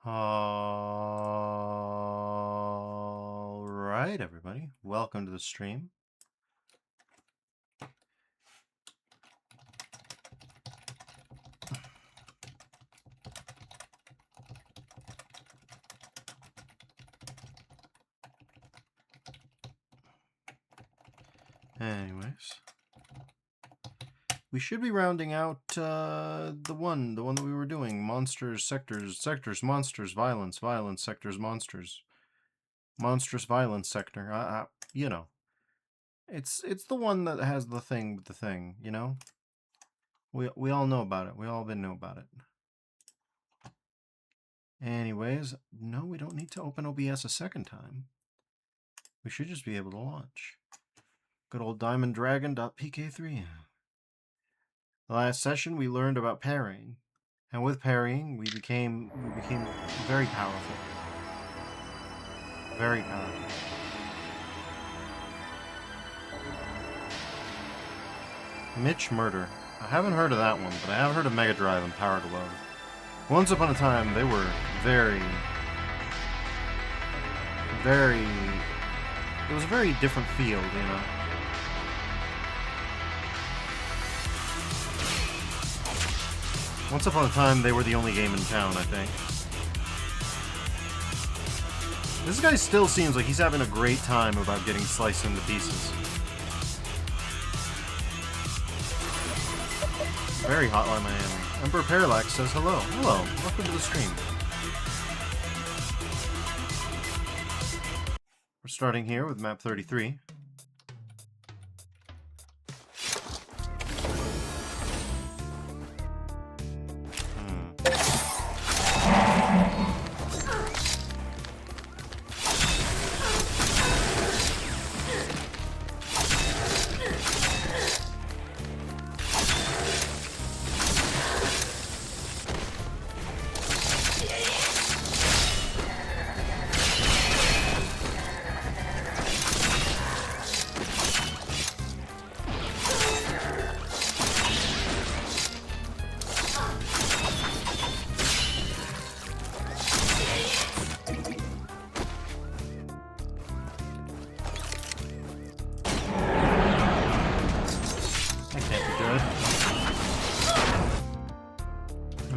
Alright, everybody. Welcome to the stream. Anyways. We should be rounding out the one that we were doing. Monsters, sectors, monsters, violence, sectors, monsters. Monstrous violence sector. You know. It's the one that has the thing with the thing, you know? We all know about it. We all been know about it. Anyways, no, we don't need to open OBS a second time. We should just be able to launch. Good old diamonddragon.pk3. The last session we learned about parrying. And with parrying, we became very powerful. Very powerful. Mitch Murder. I haven't heard of that one, but I have heard of Mega Drive and Power Glove. Once upon a time, they were very... It was a very different field, you know? Once upon a time, they were the only game in town, I think. This guy still seems like he's having a great time about getting sliced into pieces. Very Hotline Miami. Emperor Parallax says hello. Hello, welcome to the stream. We're starting here with map 33.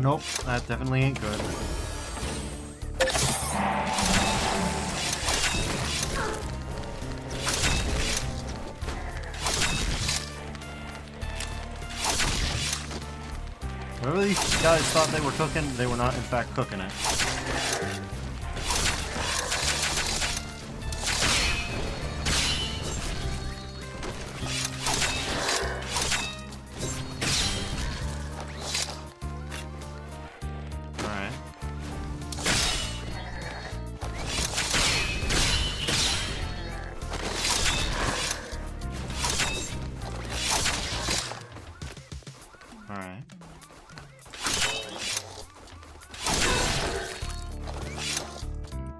Nope, that definitely ain't good. Whatever these guys thought they were cooking, they were not in fact cooking it.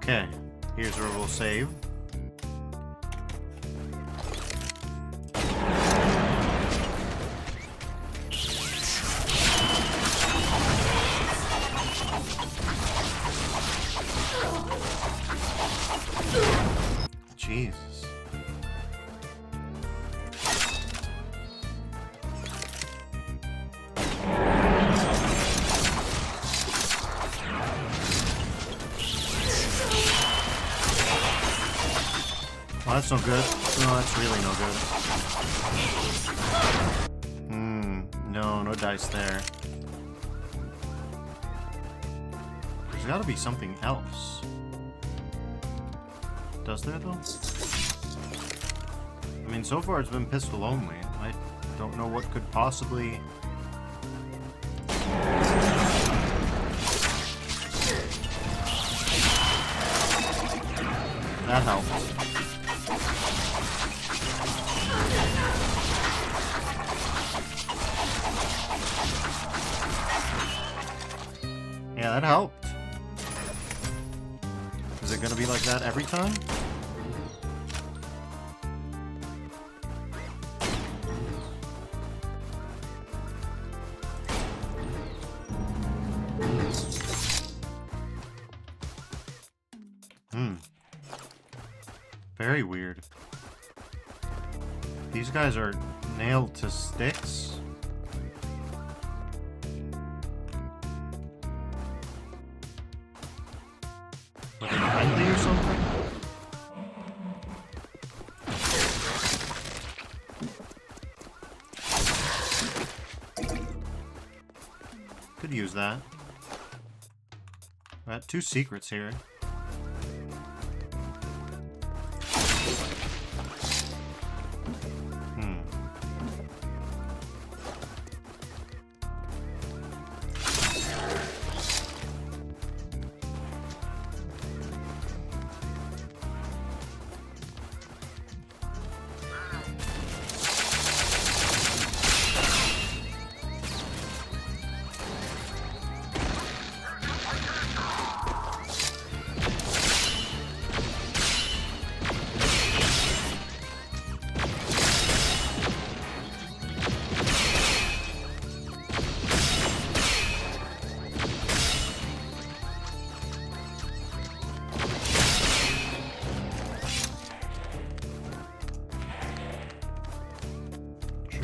Okay, here's where we'll save. Jesus. Oh, that's no good. No, that's really no good. No dice there. There's gotta be something else. Does there, though? I mean, so far it's been pistol only. I don't know what could possibly... That helps. Yeah, that helped. Is it gonna be like that every time? Very weird. These guys are nailed to sticks? Are they friendly or something? Could use that. Got 2 secrets here.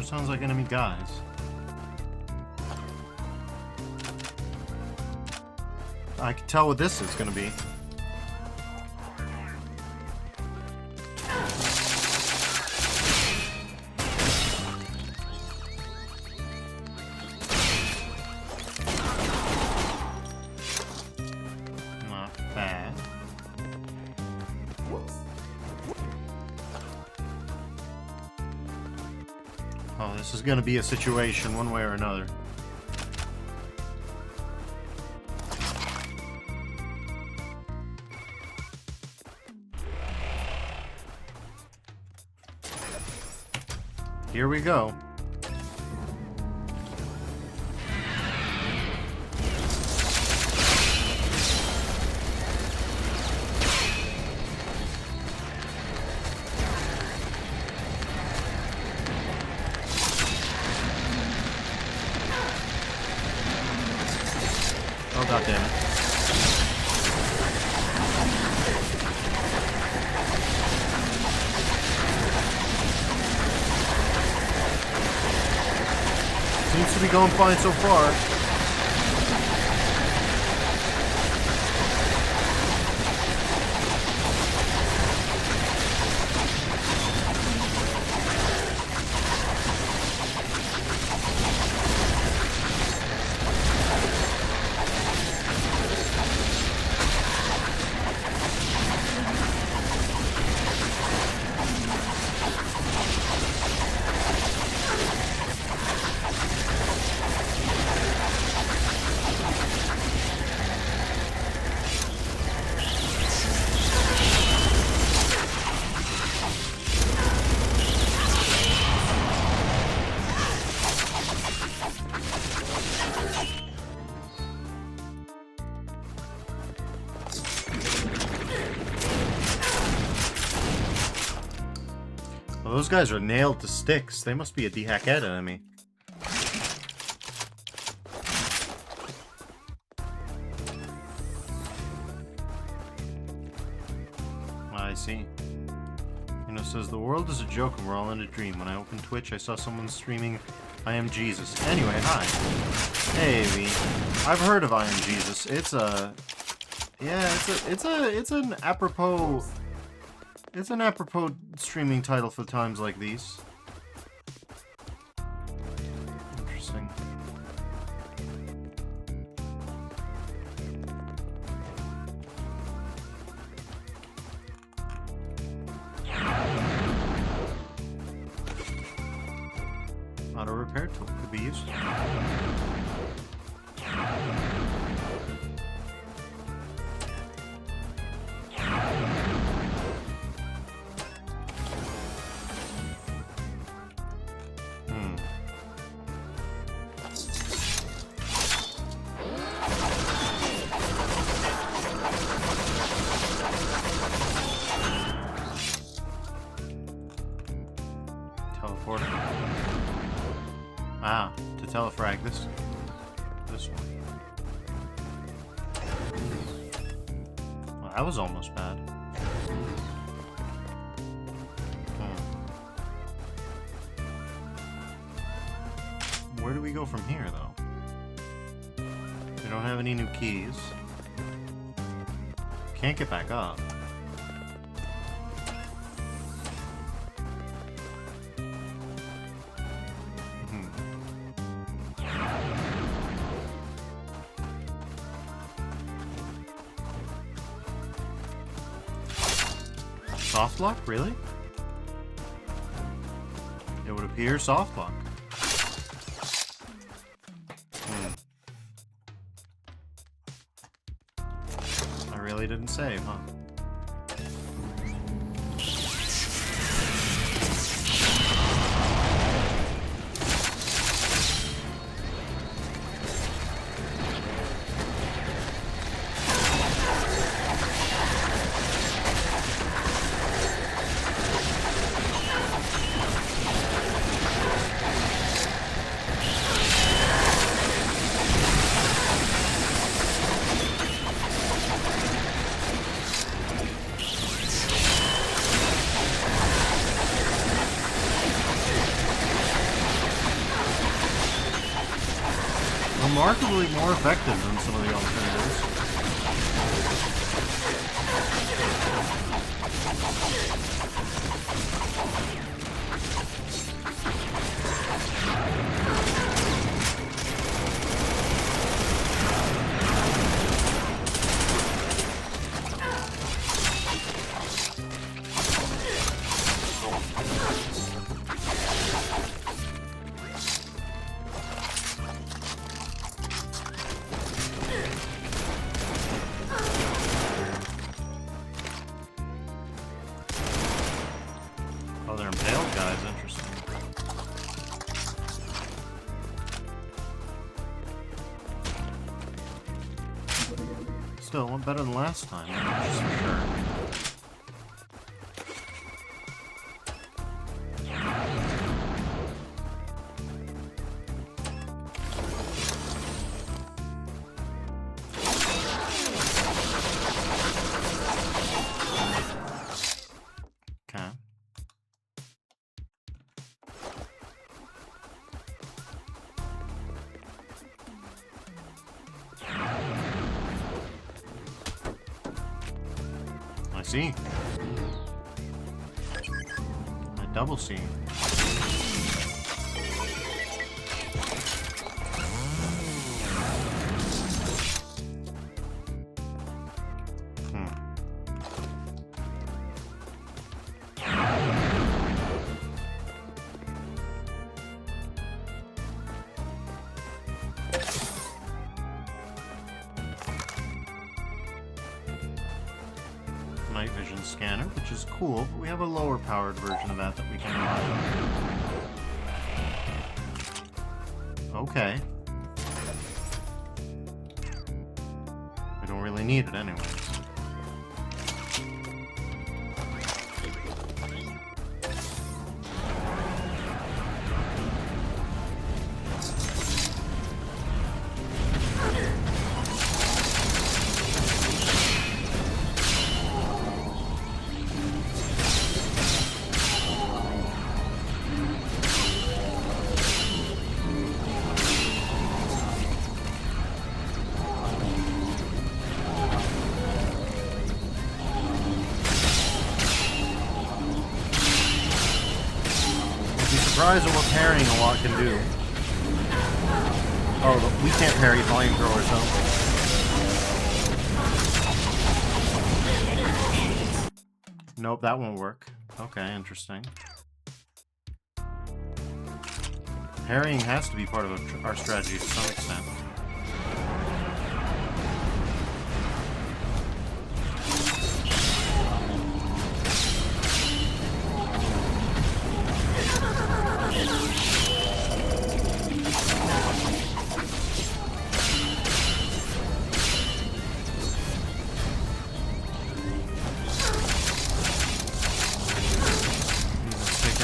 Sounds like enemy guys. I can tell what this is gonna be. Not bad. Oh, this is gonna be a situation one way or another. Here we go. Oh, God damn it. Seems to be going fine so far. Well, those guys are nailed to sticks. They must be a D-hack-ed enemy. I see. You know, says the world is a joke and we're all in a dream. When I opened Twitch, I saw someone streaming I Am Jesus. Anyway, hi. Hey, V. I've heard of I Am Jesus. It's a... Yeah, it's an apropos... It's an apropos streaming title for times like these. Interesting. Auto repair tool could be useful. Teleporter. Ah, to telefrag this one. Well, that was almost bad. go from here, though? We don't have any new keys. Can't get back up. Soft lock? Really? It would appear soft lock. I really didn't save, huh? Remarkably more effective than some of the alternatives. Still, one better than last time, just for sure. Okay. See? My double C. Night vision scanner, which is cool, but we have a lower powered version of that we can rely on. Okay. We don't really need it anyways. Surprised at what parrying a lot can do. Oh, we can't parry flamethrower, so. Nope, that won't work. Okay, interesting. Parrying has to be part of our strategy to some extent.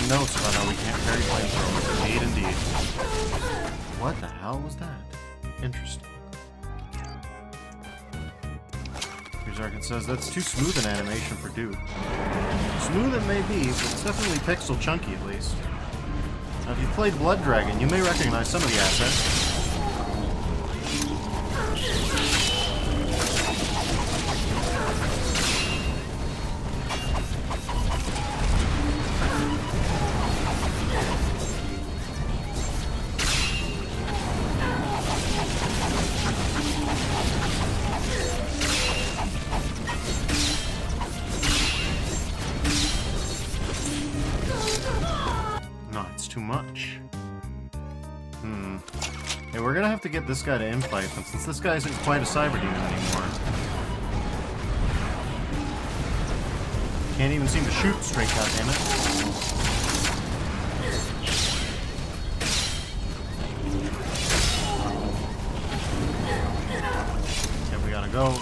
Notes about how we can't parry flamethrowers. Indeed, indeed. What the hell was that? Interesting. Here's says that's too smooth an animation for Dude. Smooth it may be, but it's definitely pixel chunky at least. Now, if you played Blood Dragon, you may recognize some of the assets. Too much. Hey, we're gonna have to get this guy to infight, but since this guy isn't quite a cyber demon anymore, can't even seem to shoot straight, goddammit. Okay, we gotta go.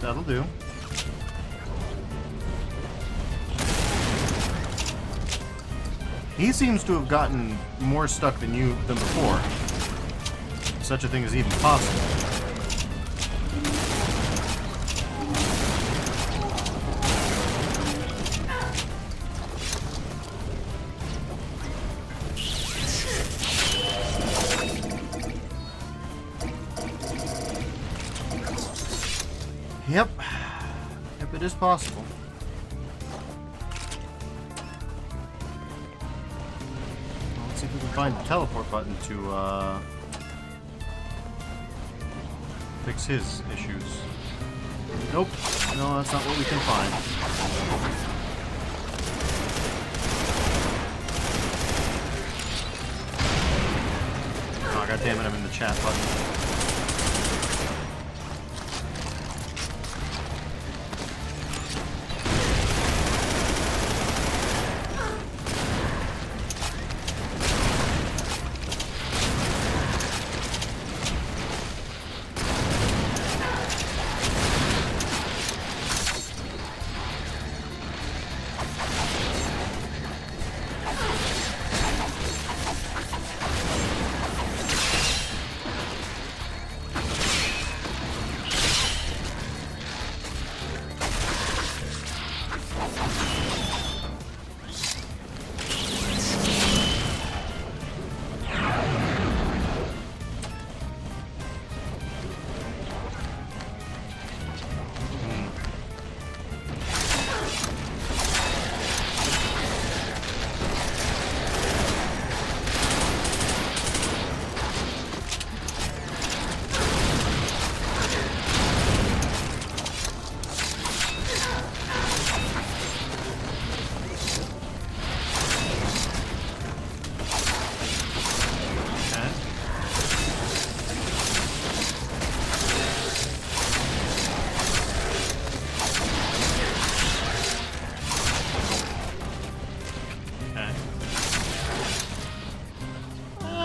That'll do. He seems to have gotten more stuck than before. Such a thing is even possible. Yep. Yep, it is possible. Well, let's see if we can find the teleport button to, fix his issues. Nope. No, that's not what we can find. Oh, goddammit, I'm in the chat button.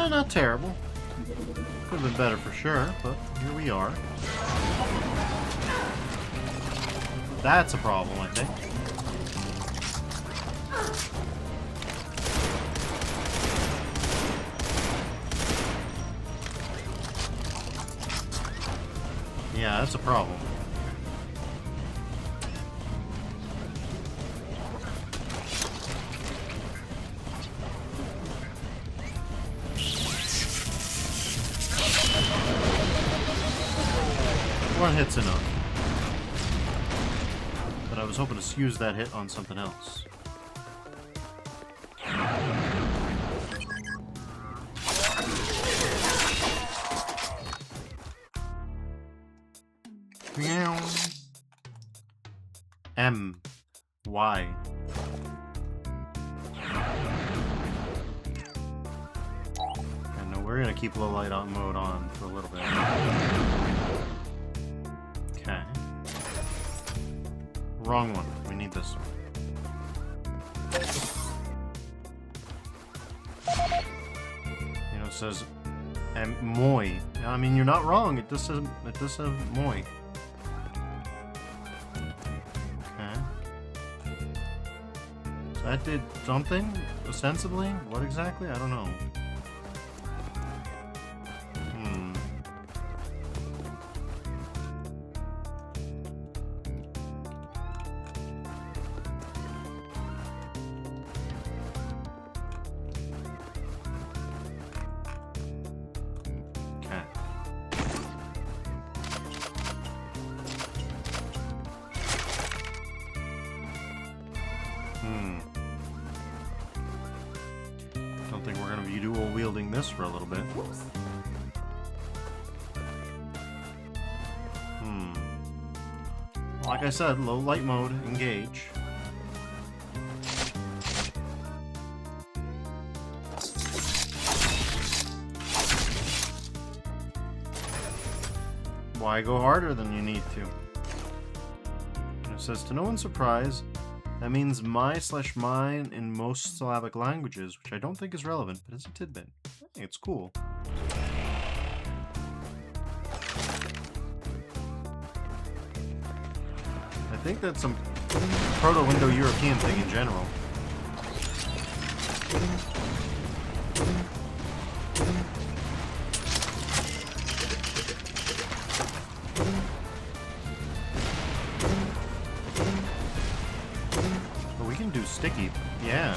Not terrible. Could have been better for sure, but here we are. That's a problem, I think. Yeah, that's a problem. One hit's enough. But I was hoping to use that hit on something else. M. Y. And no we're gonna keep low light on mode on for a little bit. Okay. Wrong one. We need this one. You know, it says moi. I mean, you're not wrong. It does say moi. Okay. So that did something, ostensibly? What exactly? I don't know. Don't think we're gonna be dual wielding this for a little bit. Like I said, low light mode, engage. Why go harder than you need to? And it says, to no one's surprise, that means my/mine in most Slavic languages, which I don't think is relevant, but it's a tidbit. I think it's cool. I think that's some Proto-Indo-European thing in general. But we can do sticky. Yeah.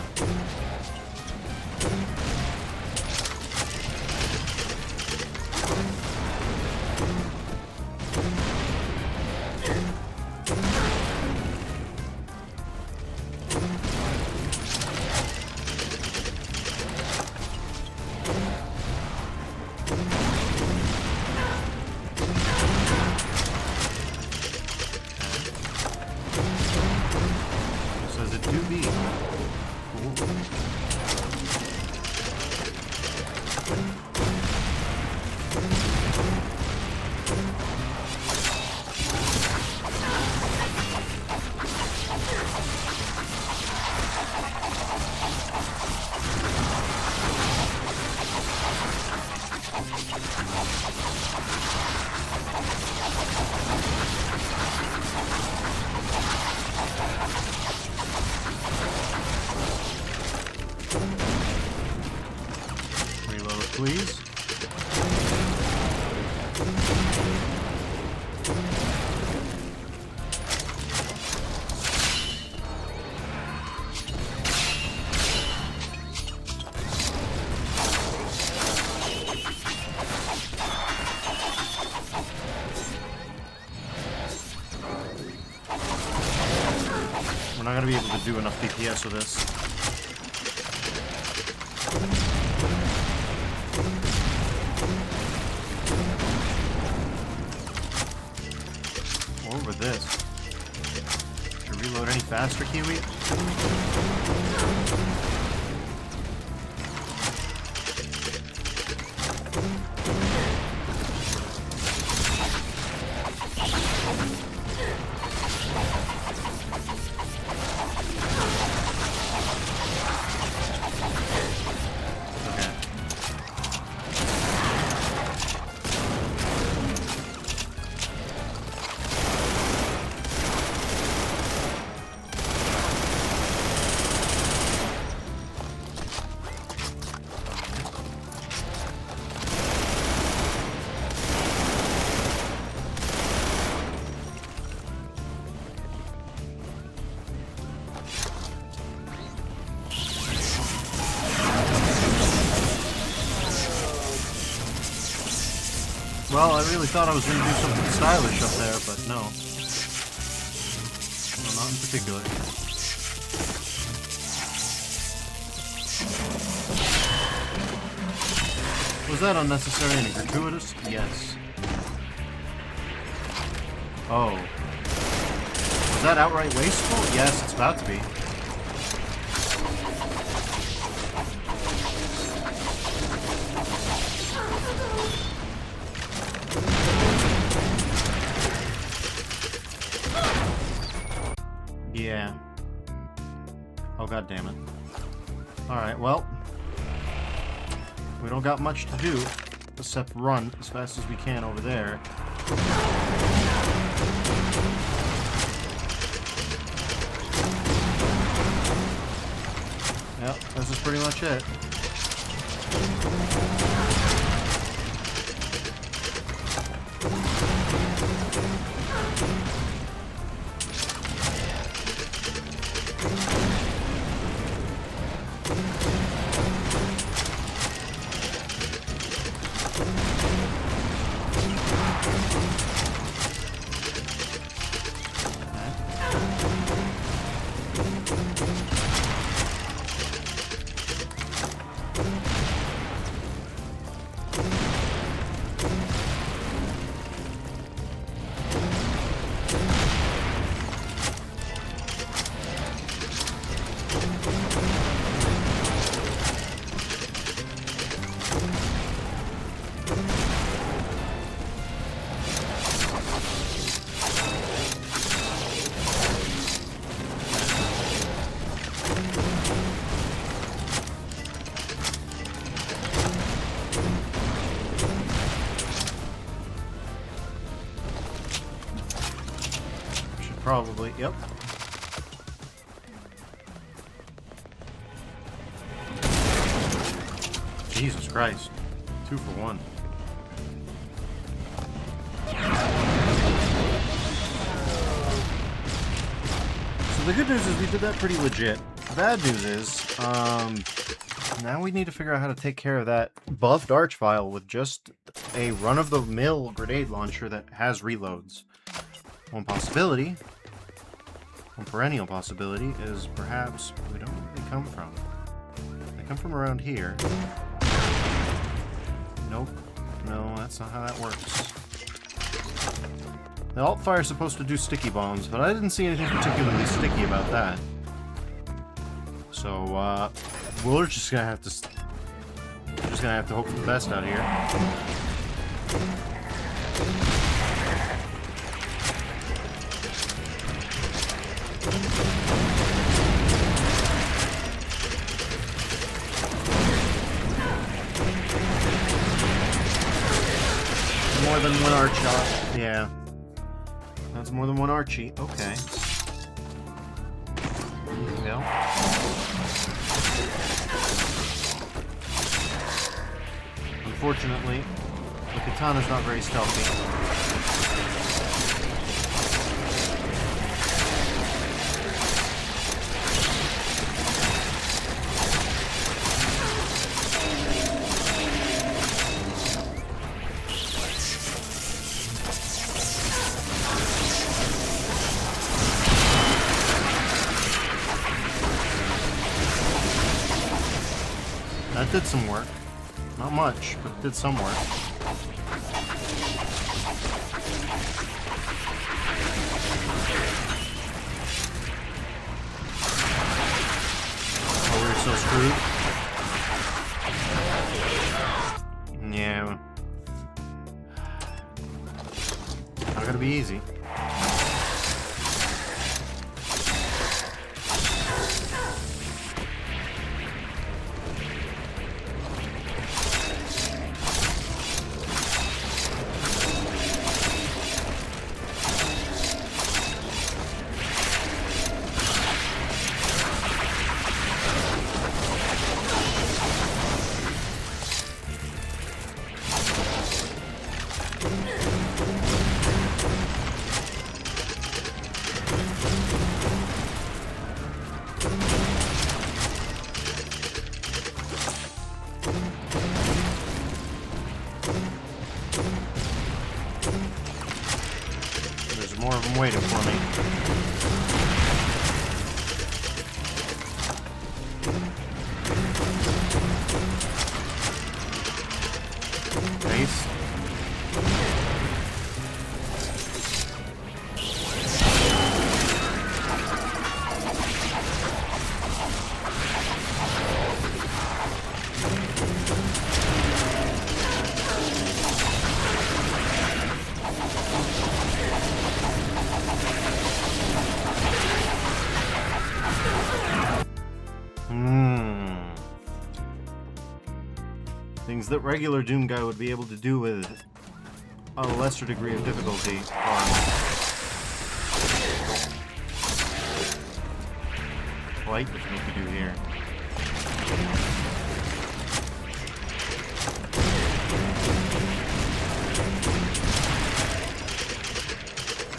Please. We're not going to be able to do enough DPS with this. Over this. Should we reload any faster, Kiwi? Well, I really thought I was going to do something stylish up there, but no. No, not in particular. Was that unnecessary and gratuitous? Yes. Oh. Was that outright wasteful? Yes, it's about to be. Yeah. Oh, god damn it. Alright, well. We don't got much to do except run as fast as we can over there. Yep, this is pretty much it. Probably, yep. Jesus Christ. 2 for 1. So the good news is we did that pretty legit. The bad news is, now we need to figure out how to take care of that buffed Archvile with just a run-of-the-mill grenade launcher that has reloads. One possibility, one perennial possibility, is perhaps we don't know where they come from. They come from around here. Nope. No, that's not how that works. The alt fire is supposed to do sticky bombs, but I didn't see anything particularly sticky about that. So, we're just gonna have to hope for the best out here. More than one arch shot. Yeah. That's more than one Archie. Okay. There we go. Unfortunately, the katana's not very stealthy. That did some work. Not much, but it did some work. Oh, we're so screwed. Yeah. Not gonna be easy. More of them waiting for me. Base. things that regular Doom guy would be able to do with a lesser degree of difficulty quite what you need to do here.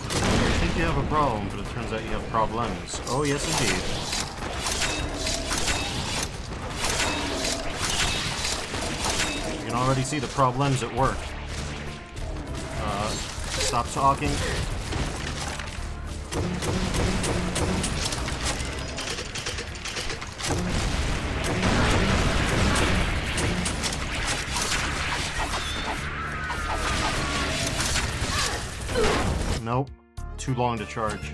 I think you have a problem, but it turns out you have problems. Oh, yes, indeed. You can already see the problems at work. Stop talking. Nope. Too long to charge.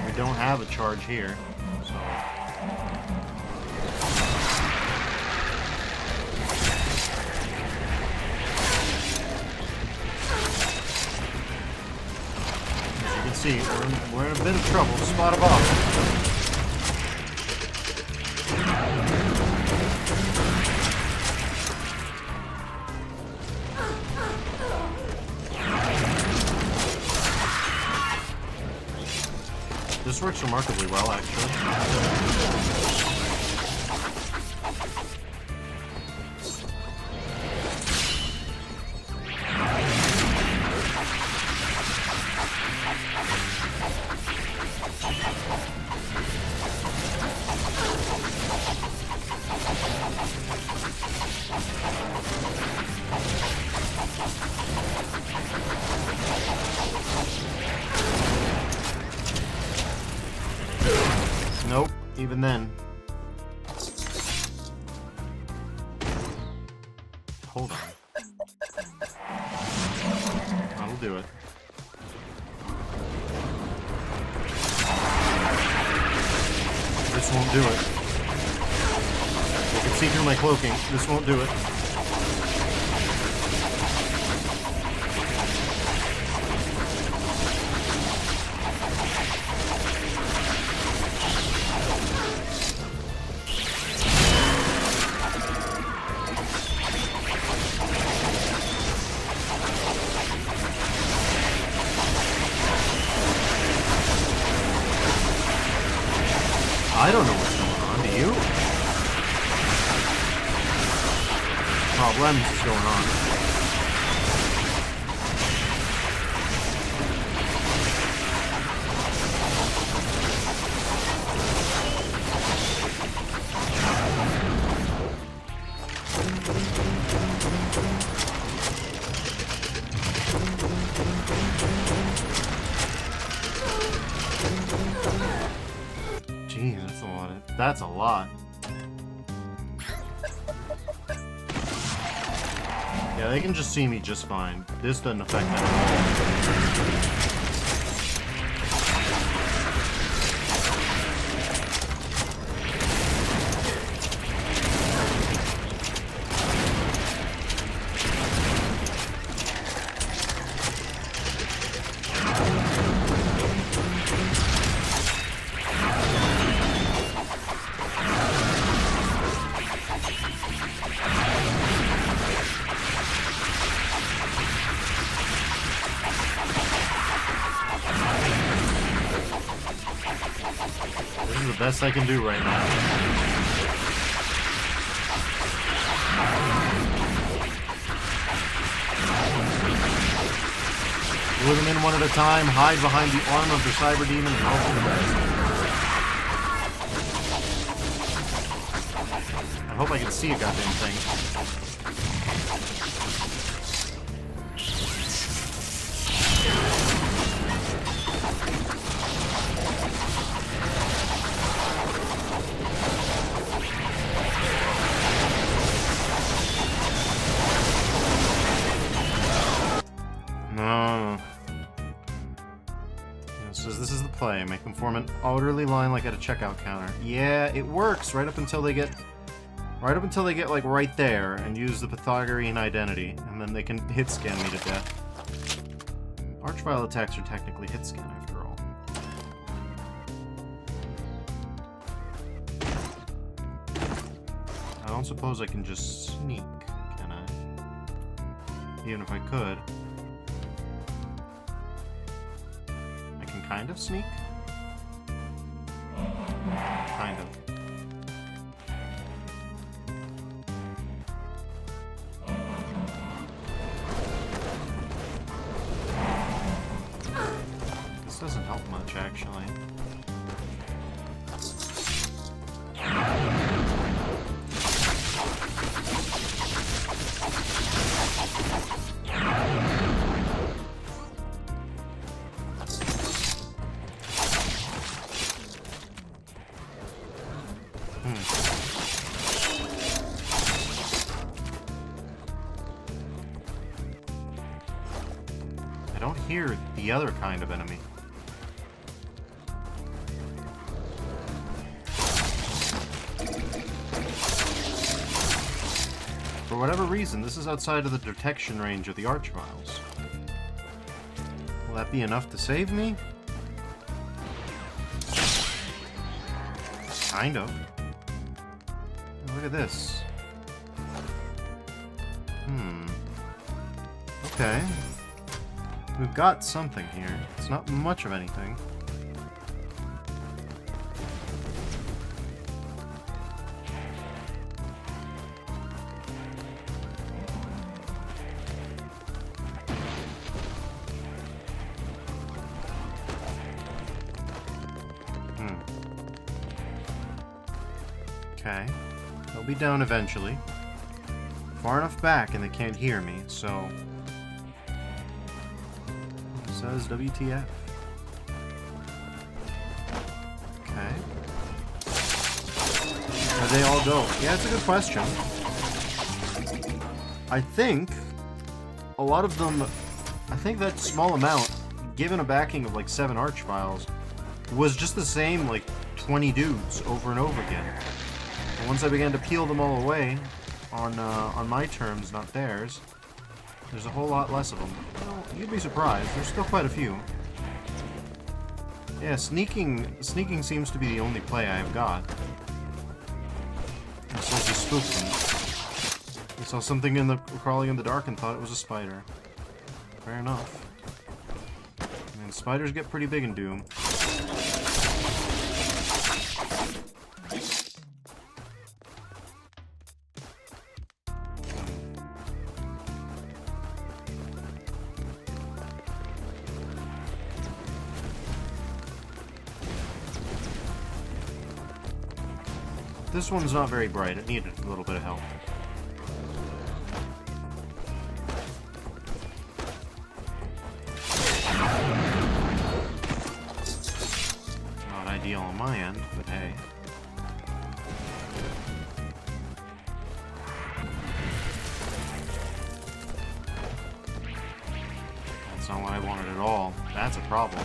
We don't have a charge here, so... As you can see, we're in a bit of trouble to spot a boss. This works remarkably well, actually. Nope, even then. Hold on. That'll do it. This won't do it. You can see through my cloaking. This won't do it. I don't know what's going on. Do you? Problems is going on. Jeez, that's a lot. That's a lot. Yeah, they can just see me just fine. This doesn't affect them at all. This is the best I can do right now. Lure them in one at a time, hide behind the arm of the cyber demon, and hope for the best. I hope I can see a goddamn thing. No. It says this is the play. Make them form an orderly line like at a checkout counter. Yeah, it works right up until they get like right there and use the Pythagorean identity, and then they can hit scan me to death. Archvile attacks are technically hit scan after all. don't suppose I can just sneak, can I? Even if I could. I can kind of sneak? Kind of. This doesn't help much, actually. I don't hear the other kind of enemy. For whatever reason, this is outside of the detection range of the Archviles. Will that be enough to save me? Kind of. Look at this. Okay. We've got something here. It's not much of anything. Okay. They'll be down eventually. Far enough back and they can't hear me, so... It says WTF. Okay. Where'd they all go? Yeah, it's a good question. I think a lot of them... I think that small amount, given a backing of like 7 Archviles, was just the same like 20 dudes over and over again. And once I began to peel them all away, on my terms, not theirs, there's a whole lot less of them. Well, you'd be surprised. There's still quite a few. Yeah, sneaking seems to be the only play I have got. It says you spooked them. You saw something crawling in the dark and thought it was a spider. Fair enough. I mean, spiders get pretty big in Doom. This one's not very bright. It needed a little bit of help. Not ideal on my end, but hey. That's not what I wanted at all. That's a problem.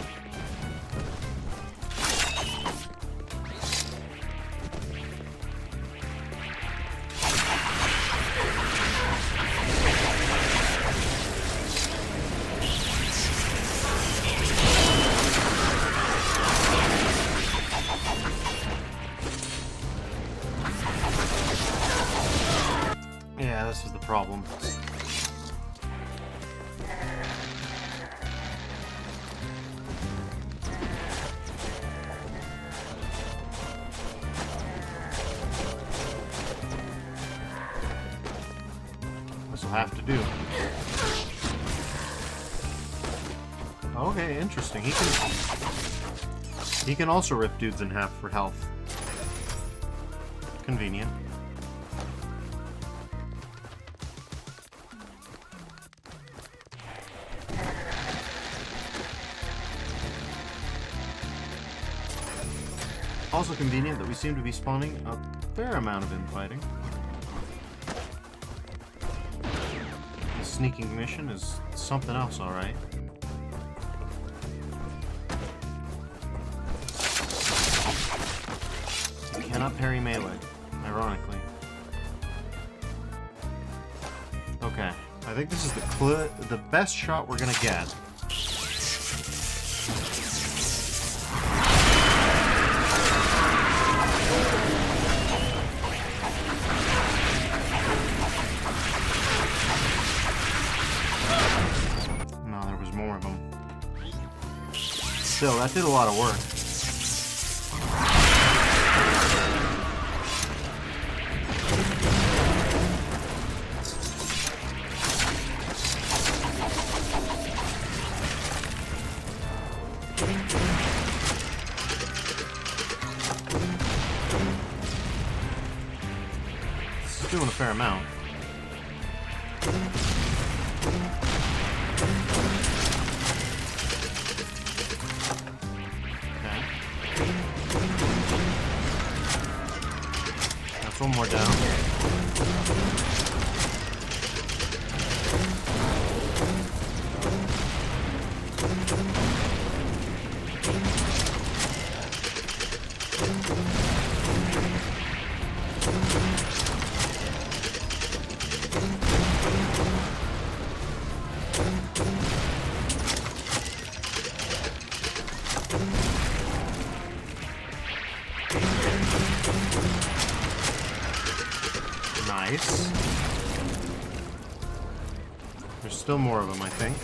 Yeah, this is the problem. This will have to do. Okay, interesting. He can also rip dudes in half for health. Convenient. Also convenient that we seem to be spawning a fair amount of infighting. The sneaking mission is something else, alright. You cannot parry melee, ironically. Okay, I think this is the best shot we're gonna get. still, that did a lot of work. It's doing a fair amount. One more down. Nice. There's still more of them, I think.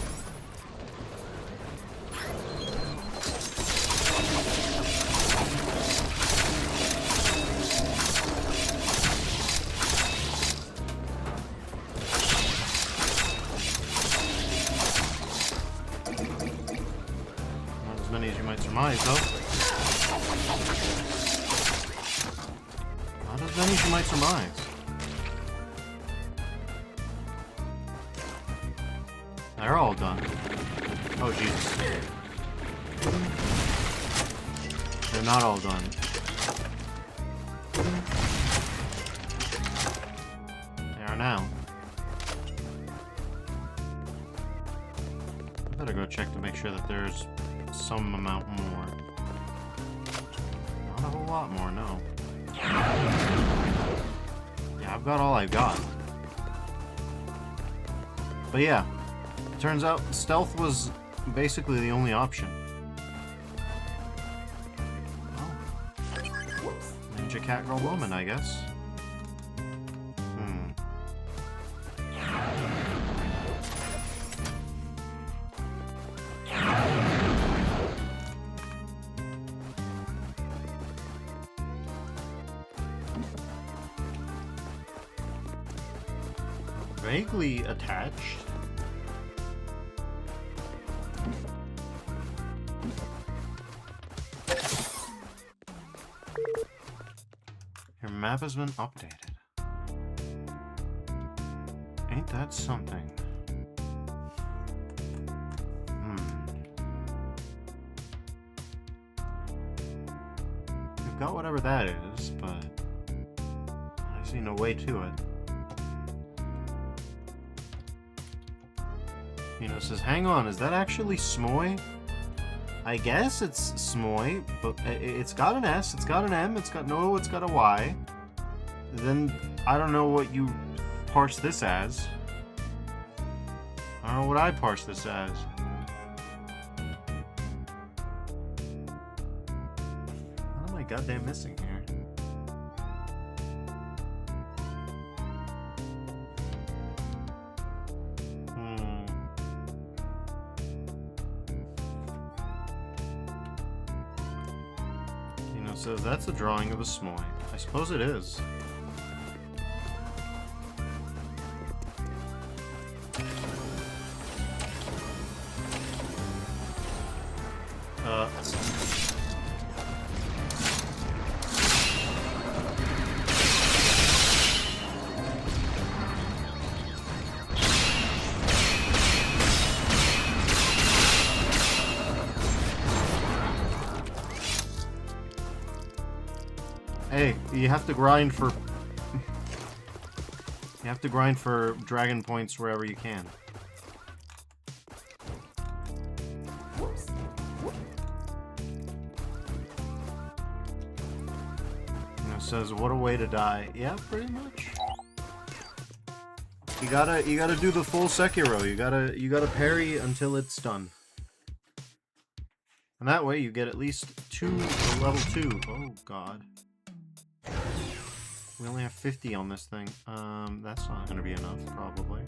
Not as many as you might surmise, though. Not as many as you might surmise. They're all done. Oh, Jesus. They're not all done. They are now. I better go check to make sure that there's some amount more. Not a whole lot more, no. Yeah, I've got all I've got. But yeah. Turns out stealth was basically the only option. Well, ninja cat girl woman, I guess. Vaguely attached. Your map has been updated. Ain't that something? We've got whatever that is, but I see no way to it. You know, it says, hang on, is that actually Smoy? I guess it's Smoy, but it's got an S, it's got an M, it's got no, it's got a Y. Then I don't know what you parse this as. I don't know what I parse this as. What am I goddamn missing here? So that's a drawing of a Smoy. I suppose it is. Hey, you have to grind for... You have to grind for dragon points wherever you can. And it says, what a way to die. Yeah, pretty much. You gotta do the full Sekiro. You gotta parry until it's done. And that way you get at least level 2. Oh god. We only have 50 on this thing. That's not gonna be enough, probably.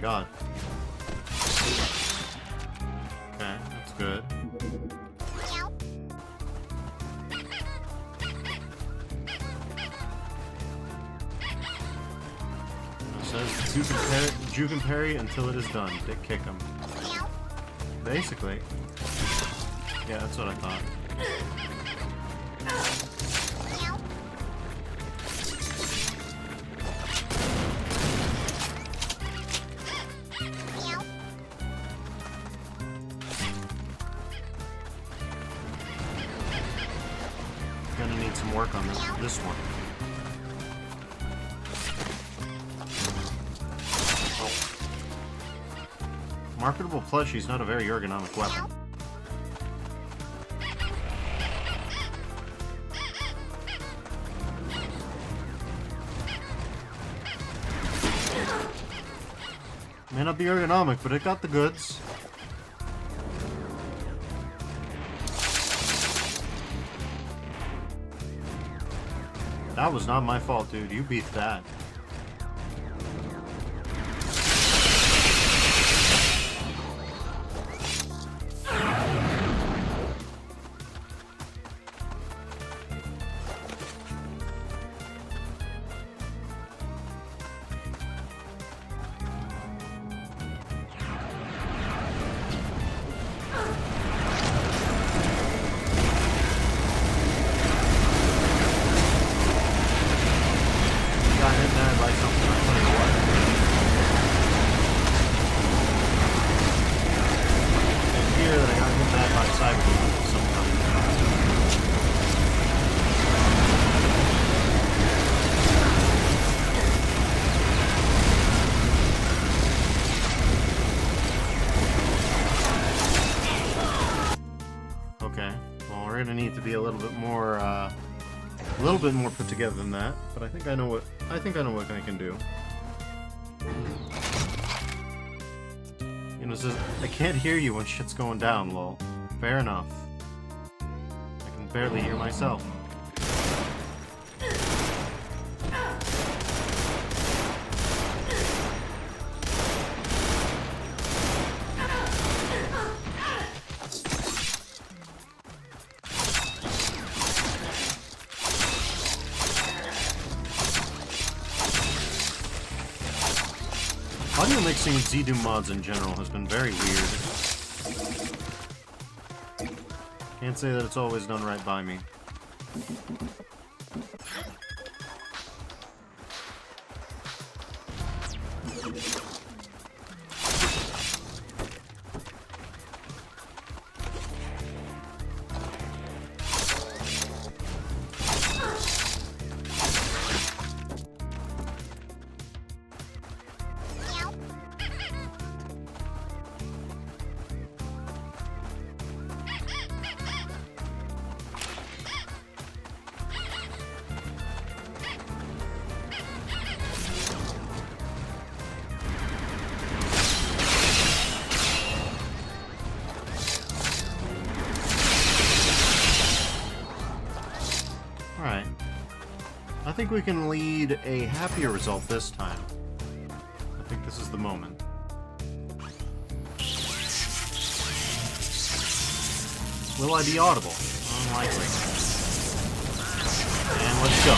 god. Okay, that's good. It says juke and parry until it is done. Dick kick him. Basically. Yeah, that's what I thought. Gonna need some work on this one. Oh. Marketable plushie is not a very ergonomic weapon. May not be ergonomic, but it got the goods. That was not my fault, dude. You beat that. More put together than that, but I think I know what I can do. You know, it says, I can't hear you when shit's going down, lol. Fair enough. I can barely hear myself. Audio mixing with Z-Doom mods in general has been very weird. Can't say that it's always done right by me. I think we can lead a happier result this time. I think this is the moment. Will I be audible? Unlikely. And let's go.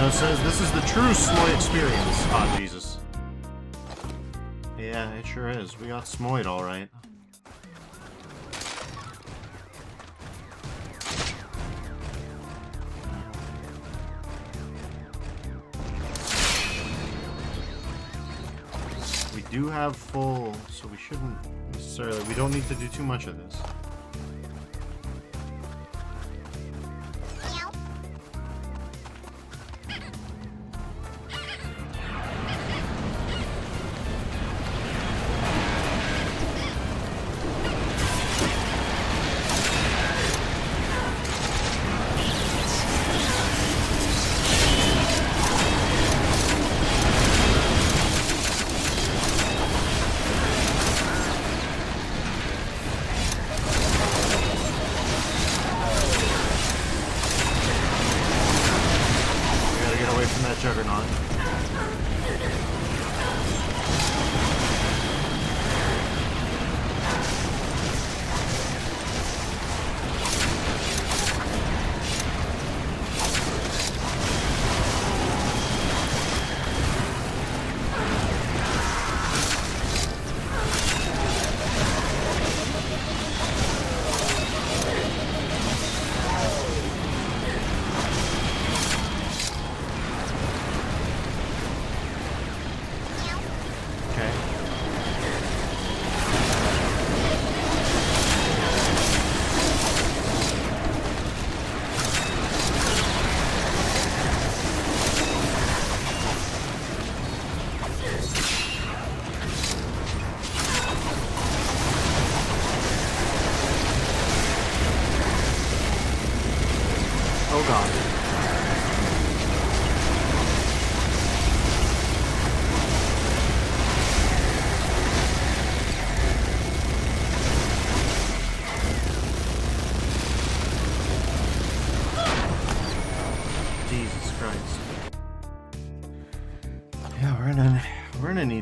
It says this is the true Smoy experience. Ah, Jesus. Yeah, it sure is. We got Smoyed alright. We do have full, so we shouldn't necessarily, we don't need to do too much of this.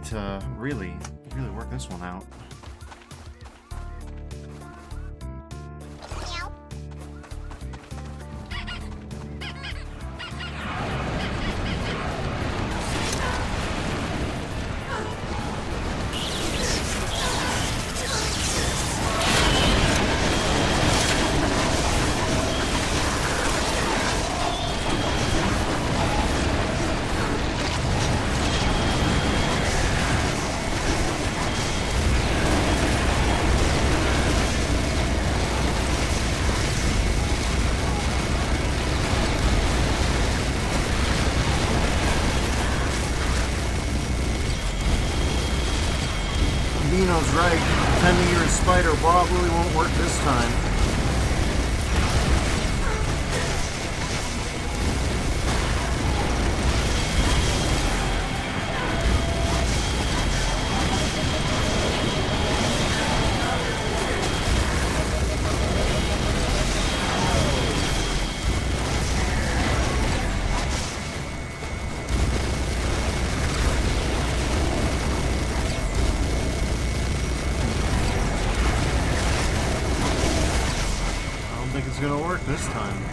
to really work this one out. Dino's right. Pretending you're a spider probably won't work this time. It's gonna work this time.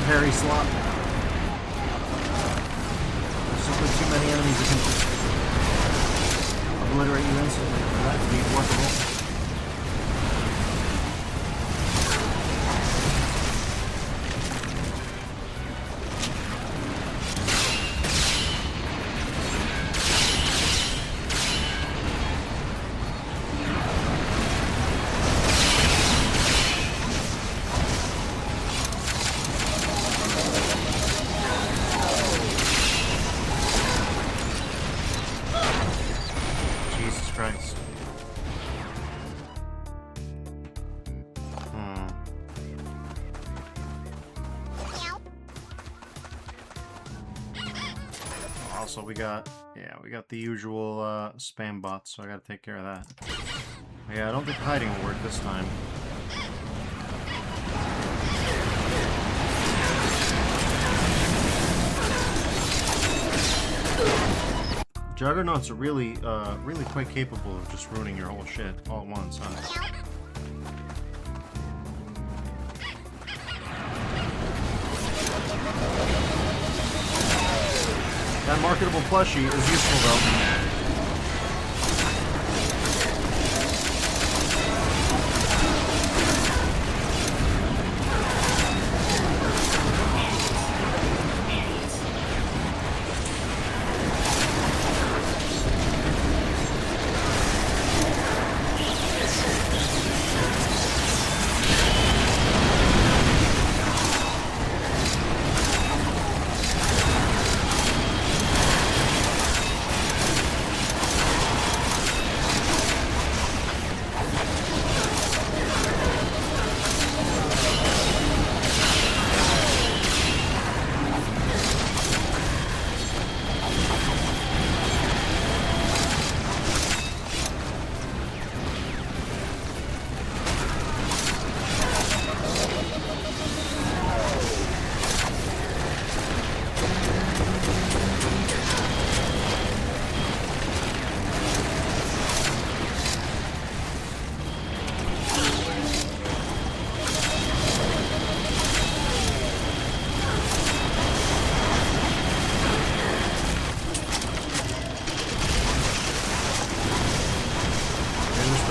Parry slot. There's simply too many enemies that can just obliterate you instantly for that to be workable. Christ. Also, we got the usual spam bots, so I gotta take care of that. Yeah, I don't think hiding will work this time. Juggernauts are really quite capable of just ruining your whole shit all at once, huh? That marketable plushie is useful though.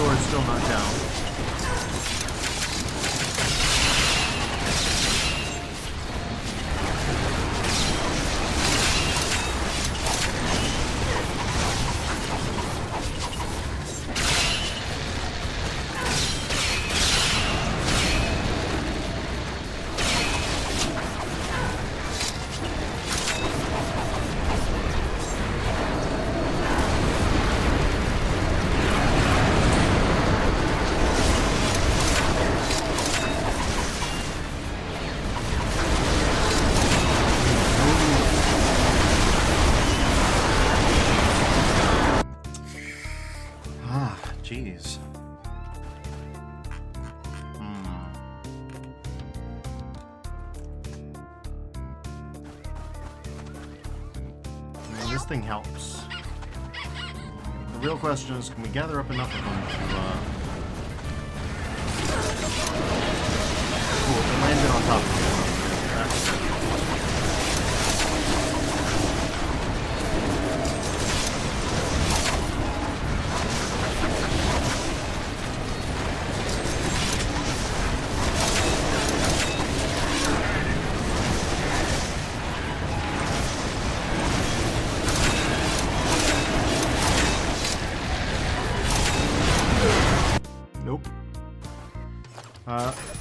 sword still not down. Jeez. I mean, this thing helps. The real question is, can we gather up enough of them to, cool, it landed on top of me. That's good.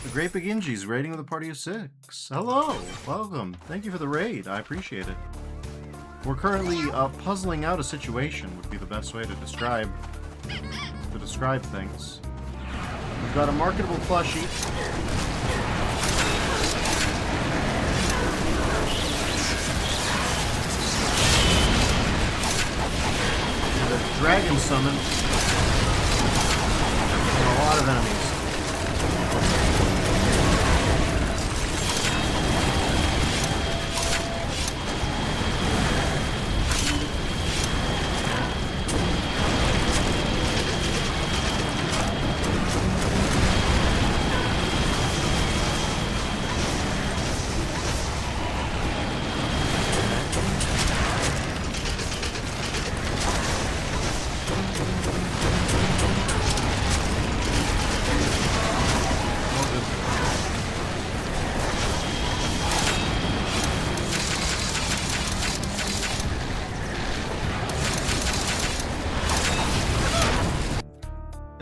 The Great Big Ingi's raiding with a party of 6. Hello! Welcome. Thank you for the raid. I appreciate it. We're currently puzzling out a situation, would be the best way to describe things. We've got a marketable plushie. And a dragon summon. And a lot of enemies.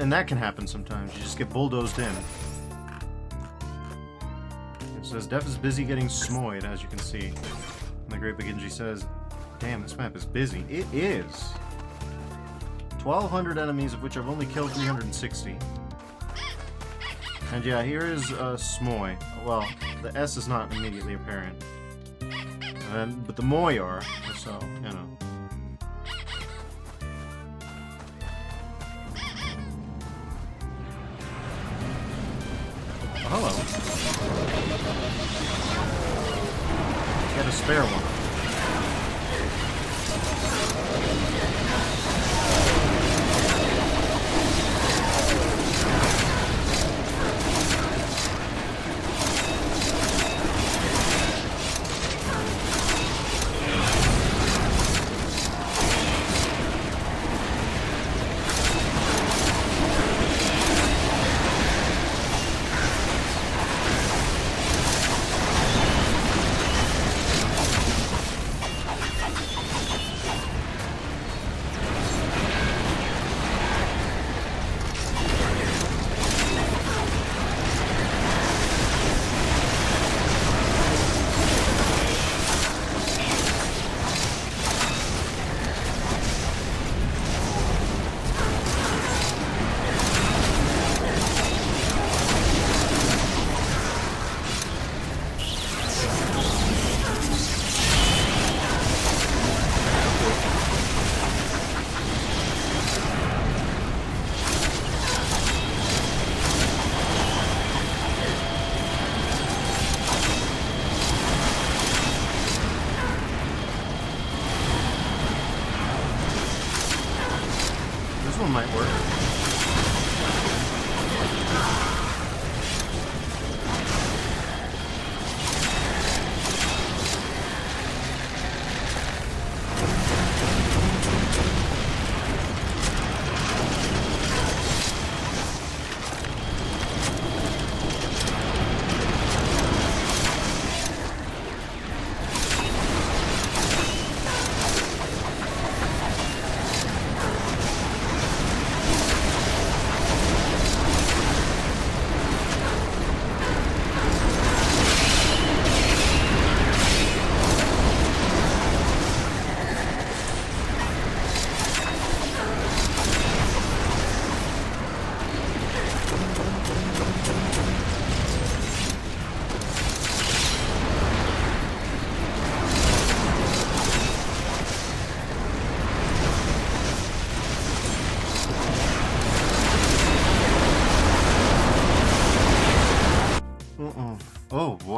And that can happen sometimes. You just get bulldozed in. It says, Def is busy getting smoyed, as you can see. And the Great Big Ingi says, damn, this map is busy. It is. 1,200 enemies, of which I've only killed 360. And yeah, here is Smoy. Well, the S is not immediately apparent. But the Moy are, so, you know. Hello. Get a spare one. This one might work.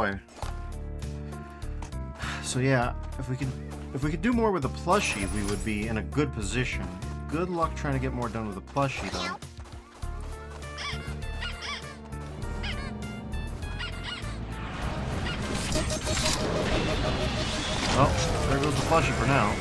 boy. So yeah, if we could do more with the plushie, we would be in a good position. Good luck trying to get more done with the plushie, though. Well, there goes the plushie for now.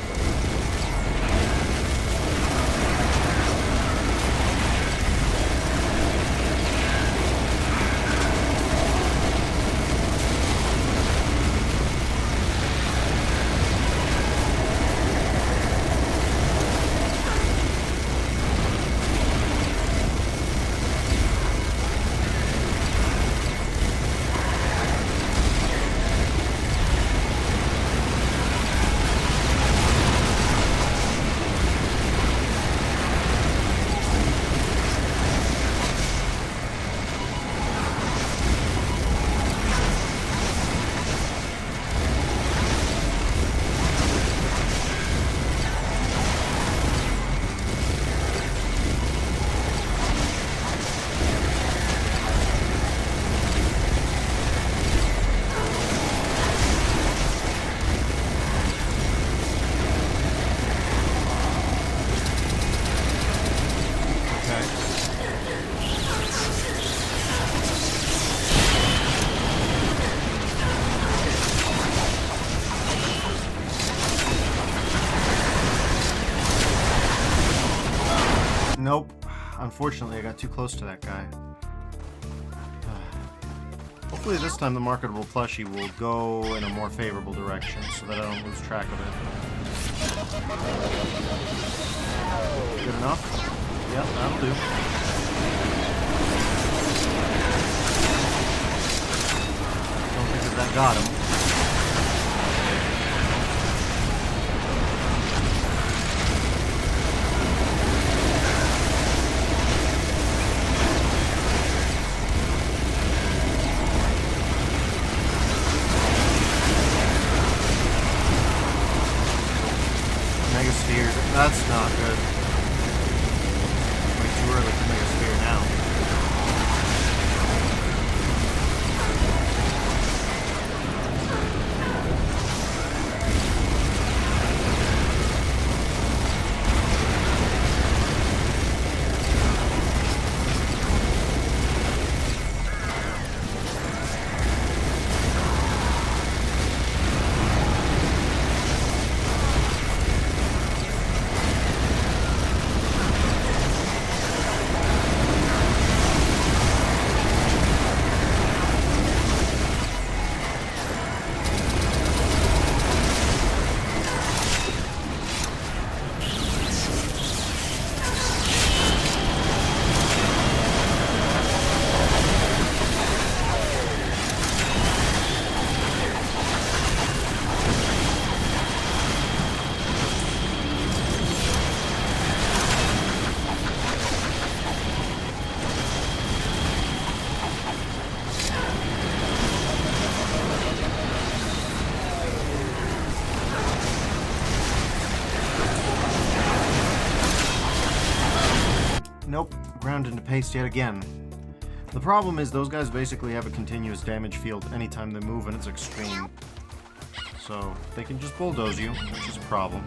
Nope. Unfortunately, I got too close to that guy. Hopefully this time the marketable plushie will go in a more favorable direction so that I don't lose track of it. Good enough? Yep, that'll do. Don't think that got him. That's not good. Way too early to make a spear now. Nope, ground into paste yet again. The problem is those guys basically have a continuous damage field anytime they move and it's extreme. So they can just bulldoze you, which is a problem.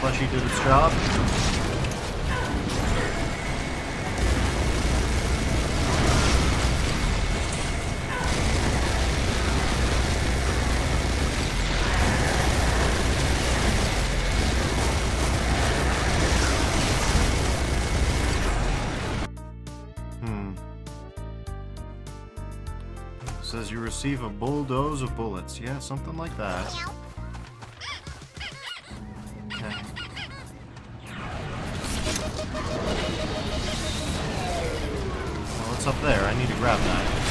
Plushie did its job. Says you receive a bulldoze of bullets. Yeah, something like that. what's up there. I need to grab that.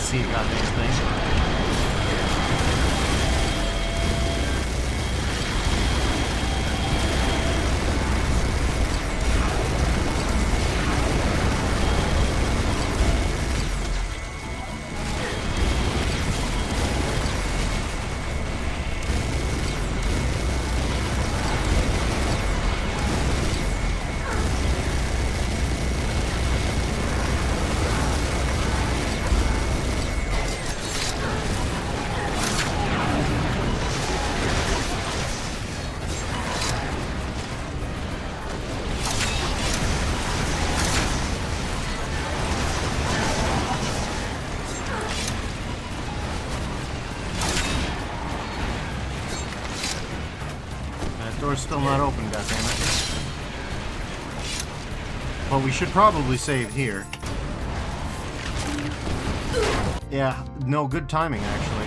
See a goddamn thing. Door's still not open, goddammit. Well, we should probably save here. Yeah, no, good timing, actually.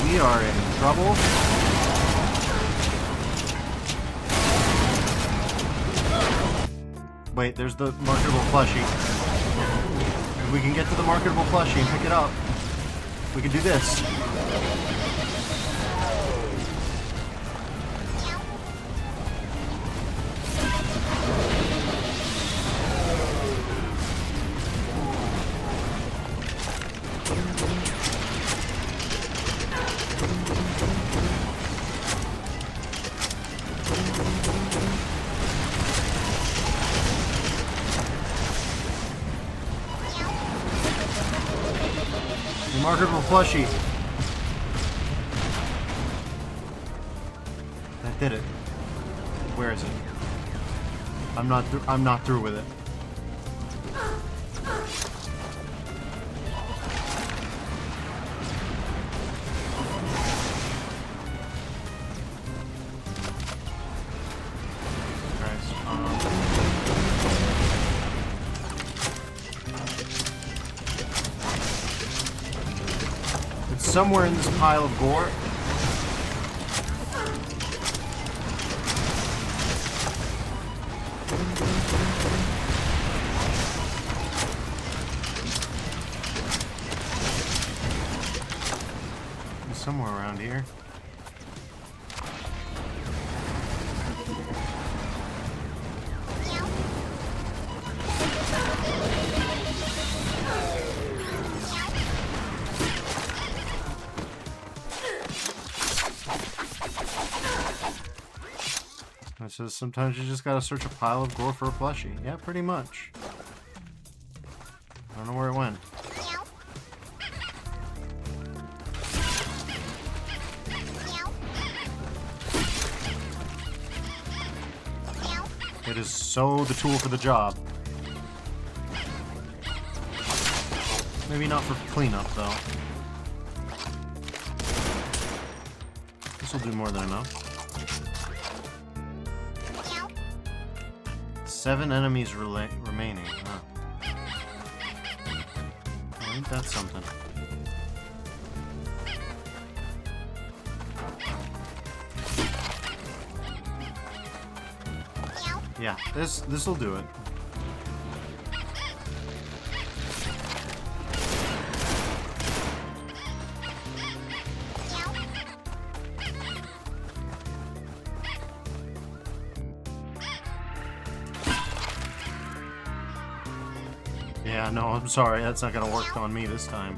We are in trouble. Wait, there's the marketable plushie. If we can get to the marketable plushie and pick it up, we can do this. Marketable plushie. That did it. Where is it? I'm not through with it. Somewhere in this pile of gore. somewhere around here. It says sometimes you just gotta search a pile of gore for a plushie. Yeah, pretty much. I don't know where it went. It is so the tool for the job. Maybe not for cleanup, though. This will do more than enough. 7 enemies remaining. Huh. Well, ain't that something? Yeah, this'll do it. Yeah, no, I'm sorry. That's not gonna work on me this time.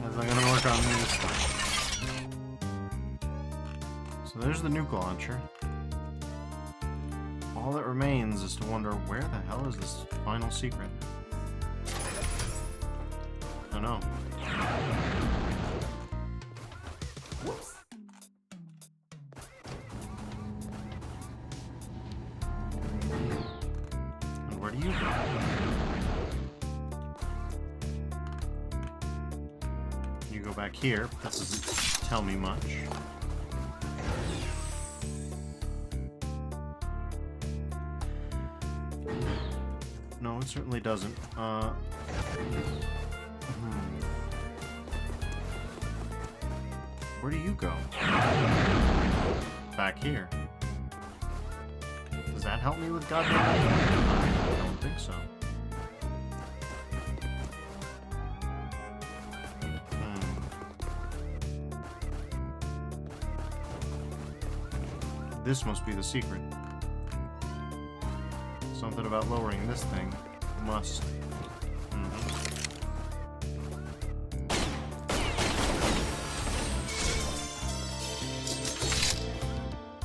That's not gonna work on me this time. So there's the nuke launcher. All that remains is to wonder where the hell is this final secret? I don't know. Whoops. And where do you go? You go back here. That doesn't tell me much. No, it certainly doesn't. Where do you go? Back here. Does that help me with goddamn anything? I don't think so. This must be the secret. Something about lowering this thing. Must.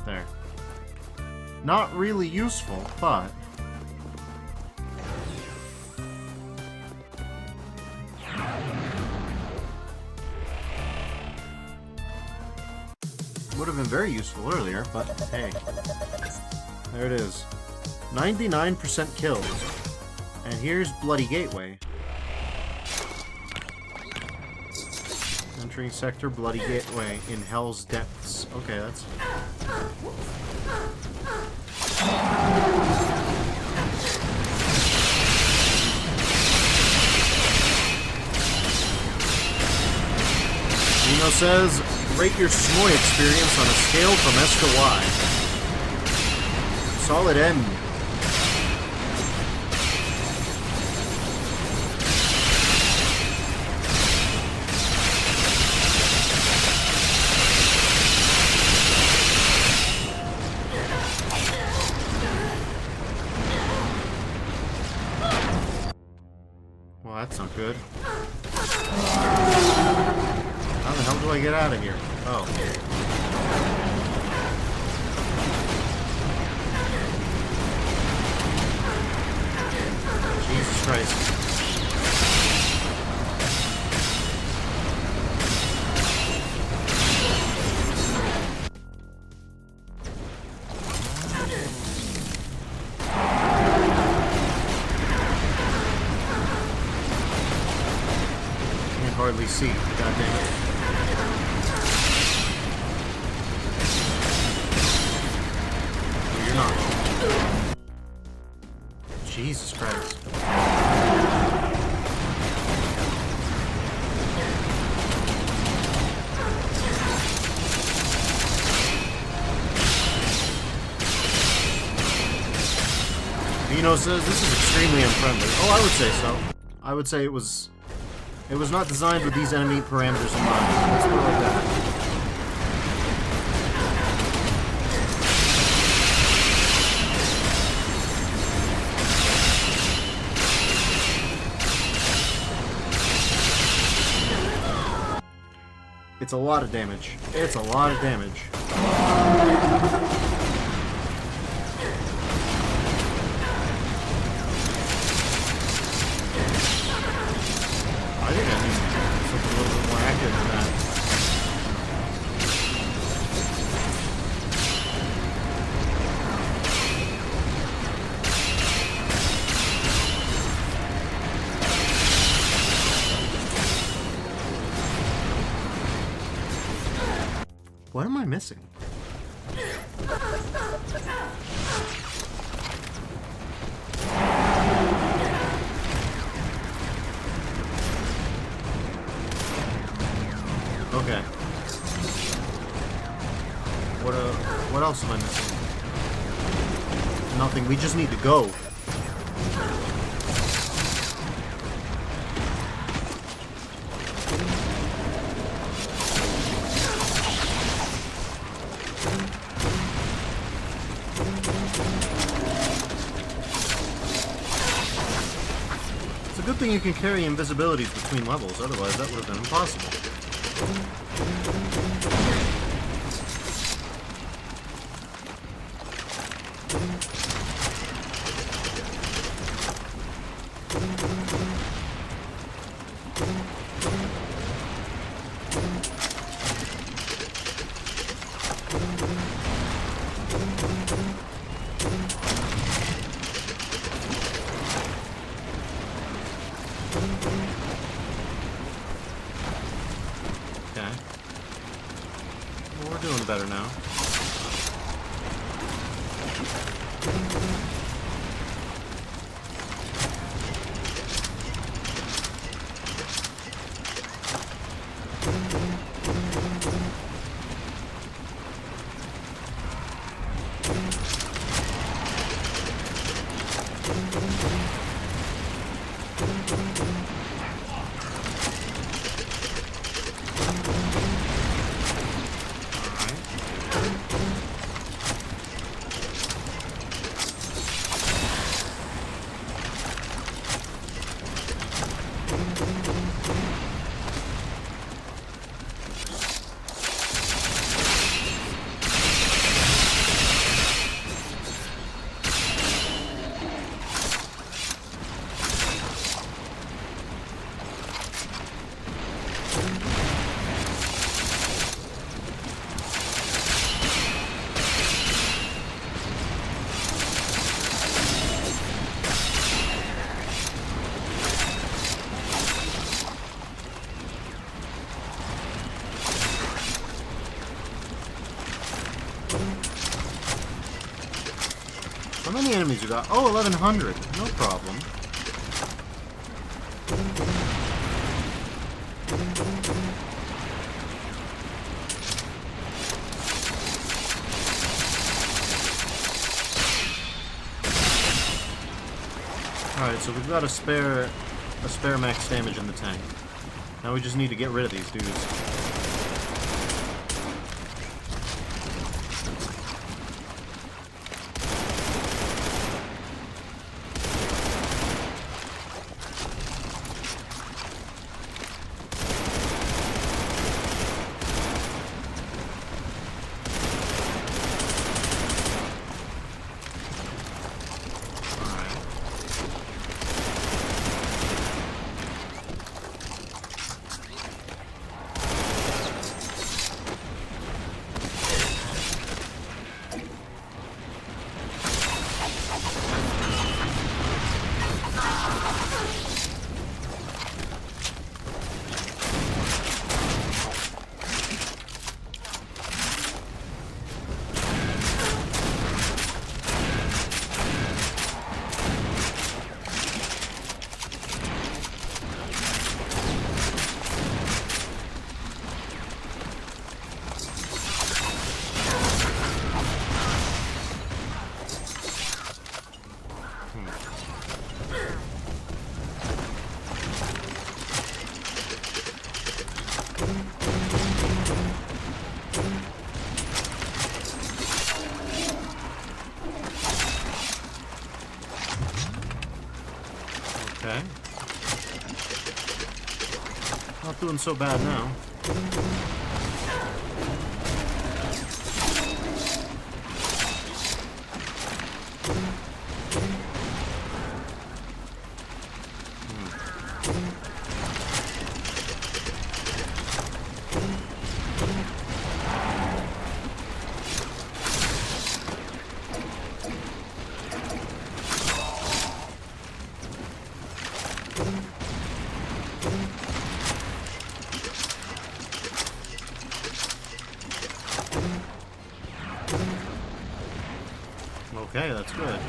There. Not really useful, but... would have been very useful earlier, but hey. There it is. 99% kills. And here's Bloody Gateway. Entering sector Bloody Gateway in Hell's Depths. Okay, that's... Dino says, rate your Smoy experience on a scale from S to Y. Solid M. Well, that's not good. How the hell do I get out of here? Oh. Jesus Christ. Can't hardly see. God damn it. You're not. Jesus Christ. Dino says this is extremely unfriendly. Oh, I would say so. I would say it was not designed with these enemy parameters in mind. Let's put it like that. It's a lot of damage. It's a lot of damage. I think I need something a little bit more accurate than that. What am I missing? Okay. What else am I missing? Nothing. We just need to go. It's a good thing you can carry invisibilities between levels, otherwise that would have been impossible. Okay. Well, we're doing better now. How many enemies you got? Oh, 1,100. No problem. Alright, so we've got a spare max damage in the tank. Now we just need to get rid of these dudes. Okay. Not doing so bad now. Okay, that's good.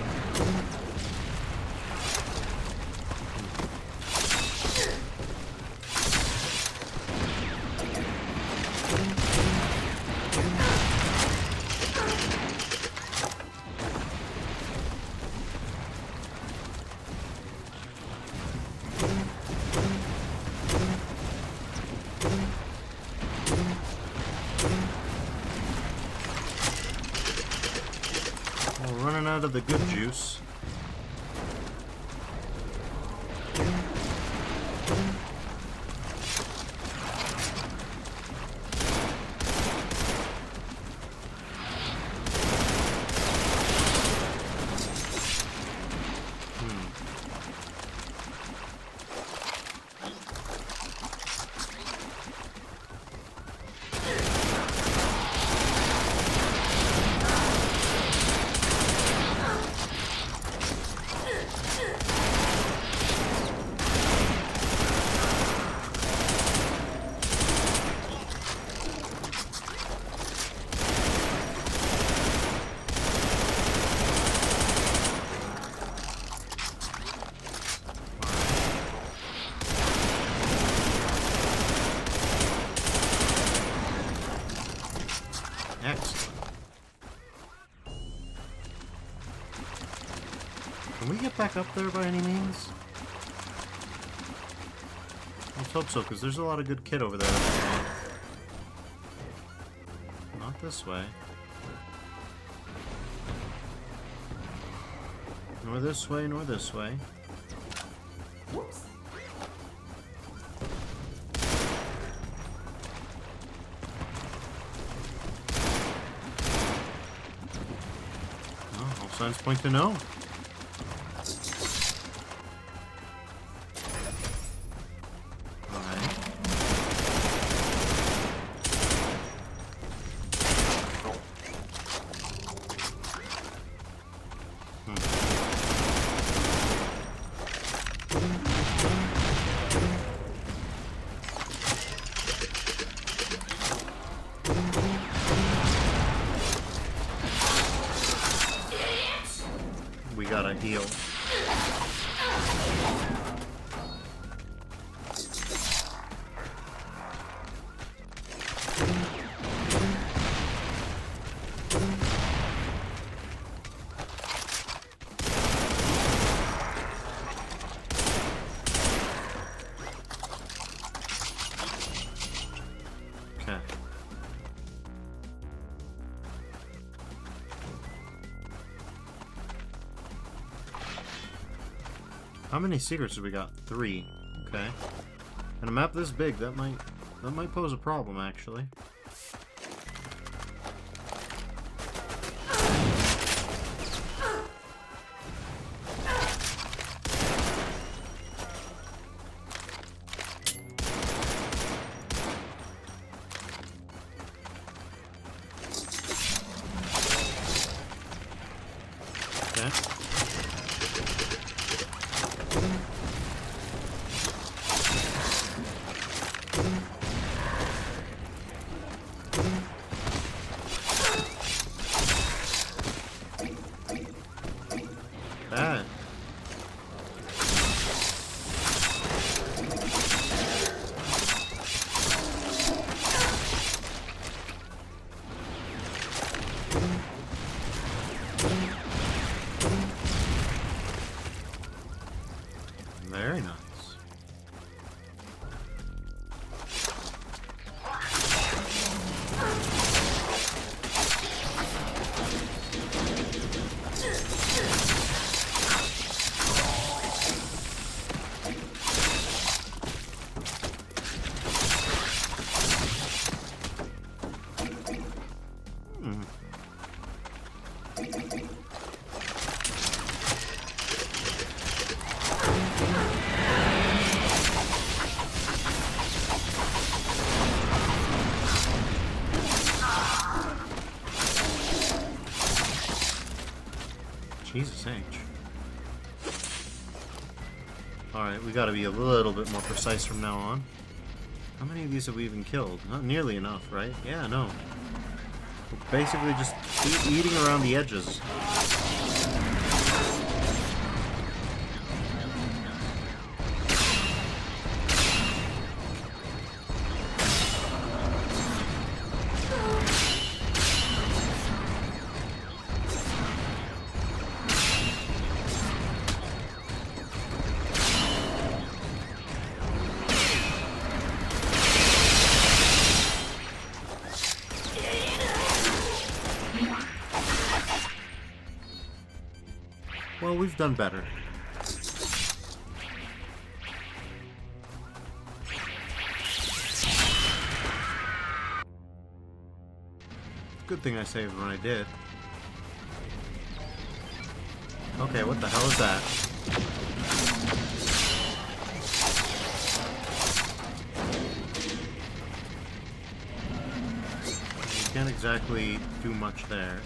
We're running out of the good juice. Excellent. Can we get back up there by any means? Let's hope so, because there's a lot of good kit over there. Not this way. Nor this way, nor this way. Whoops. Oh, all signs point to no. Alright. We gotta heal. Okay. How many secrets have we got? 3. Okay. And a map this big, that might pose a problem, actually. Okay. Bad. Very nice. Jesus H. Alright, we gotta be a little bit more precise from now on. How many of these have we even killed? Not nearly enough, right? Yeah, no. We're basically just eating around the edges. Well, we've done better. Good thing I saved when I did. Okay, what the hell is that? You can't exactly do much there.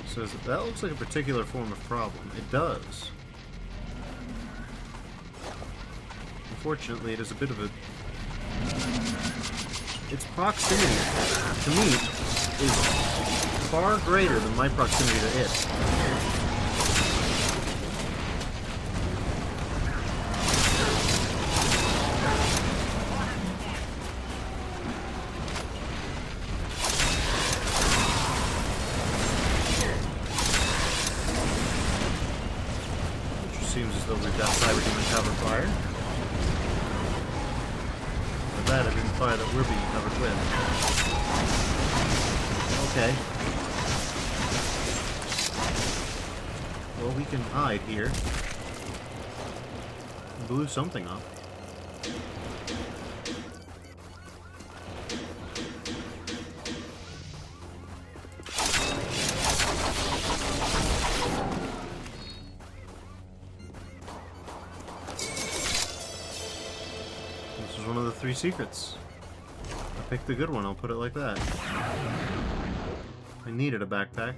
Says that looks like a particular form of problem. It does. Unfortunately, it is a bit of a... Its proximity to me is far greater than my proximity to it. Seems as though we've got cyberhuman cover fire. But that isn't fire that we're being covered with. Okay. Well, we can hide here. Blew something up. One of the 3 secrets. I picked the good one, I'll put it like that. I needed a backpack.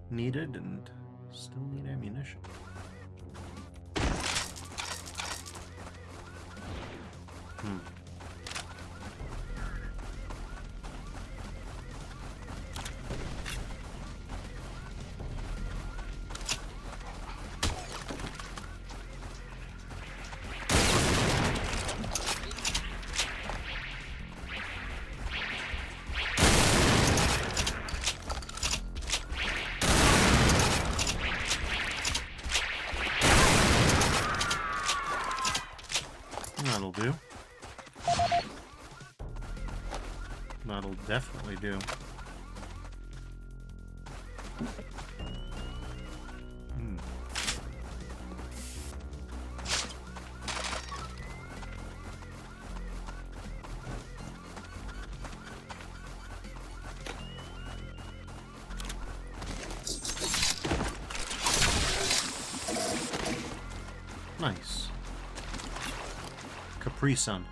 Needed and still need ammunition. That'll do. That'll definitely do. Nice. Capri Sun.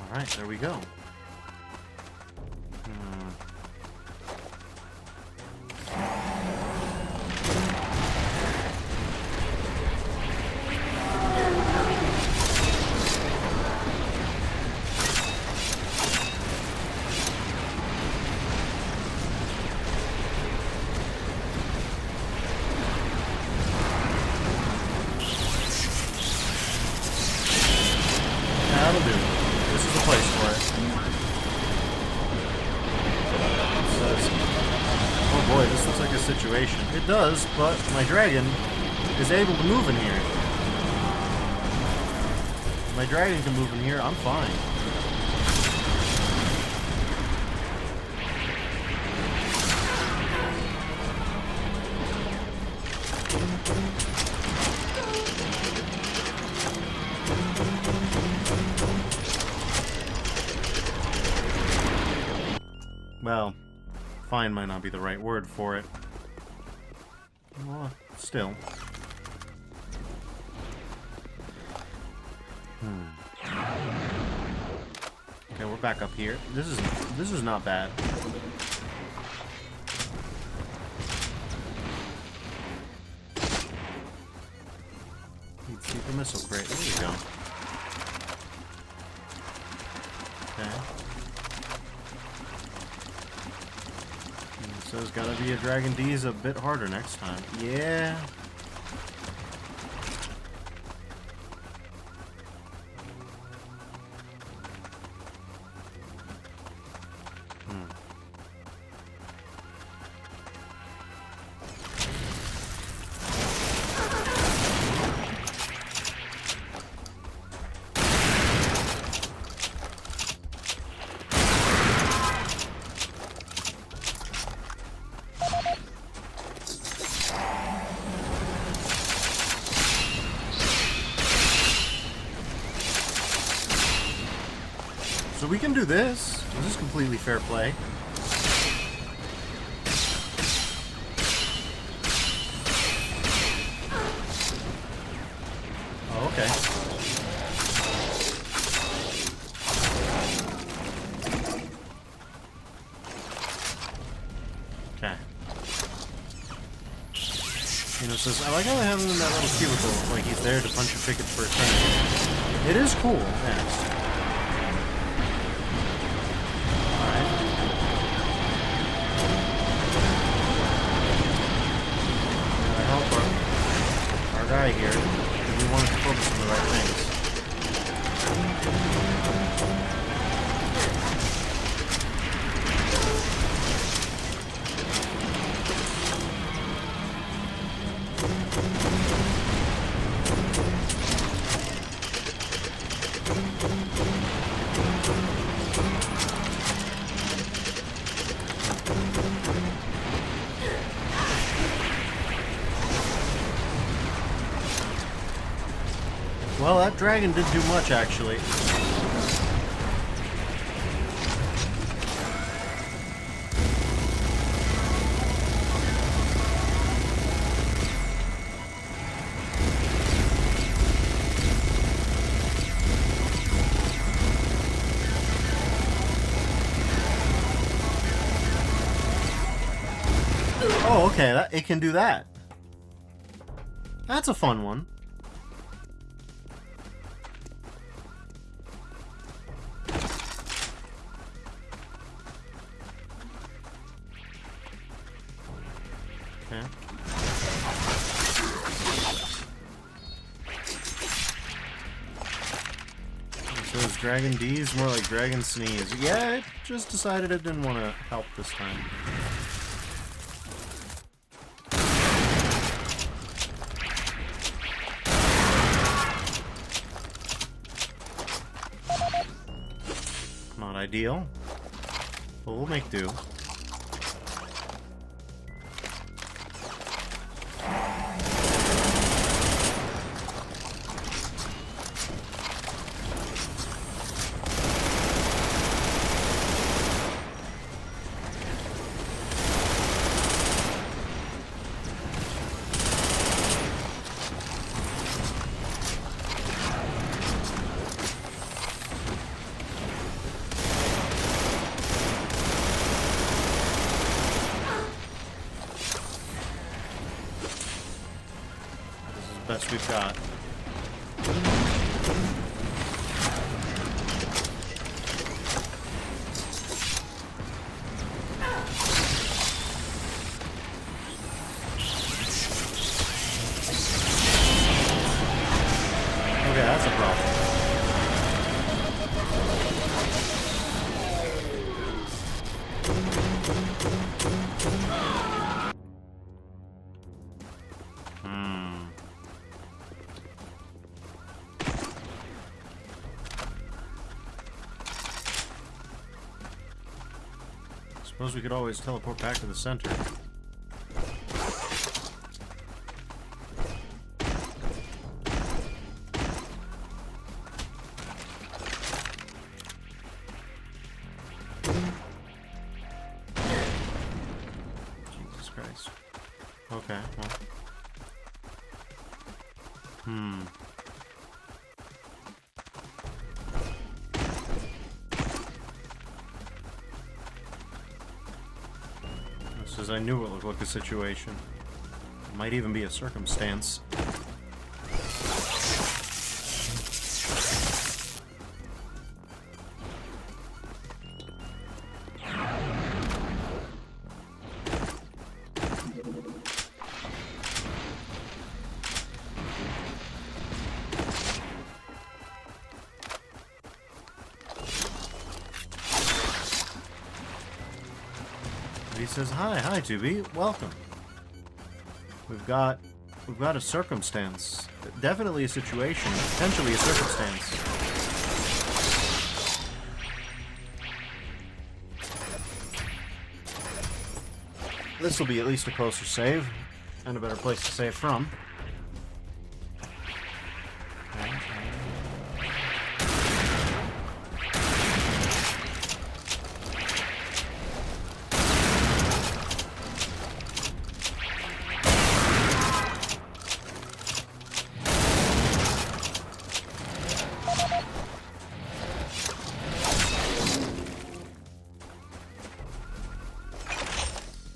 Alright, there we go. That'll do. This is the place for it. It says, oh boy, this looks like a situation. It does, but my dragon is able to move in here. My dragon can move in here, I'm fine. Well, fine might not be the right word for it. Well, still. Okay, we're back up here. This is not bad. Heat seeker missile crate. There we go. Okay. So it's gotta be a Dragon D's a bit harder next time. Yeah. So we can do this. This is completely fair play. Oh, okay. Okay. You know, it says, I like how they have him in that little cubicle, like he's there to punch your tickets for eternity. It is cool, yes. Guy here, we want to focus on the right things. Well, that dragon didn't do much, actually. Oh, okay, it can do that. That's a fun one. Okay. So is Dragon D's more like Dragon Sneeze? Yeah, it just decided it didn't want to help this time. Not ideal, but we'll make do. Best we've got. Okay, that's a problem. Suppose we could always teleport back to the center. Jesus Christ. Okay, well. This is, I knew it looked like a situation. It might even be a circumstance. He says, hi, 2B, welcome. We've got a circumstance. Definitely a situation, potentially a circumstance. This will be at least a closer save, and a better place to save from.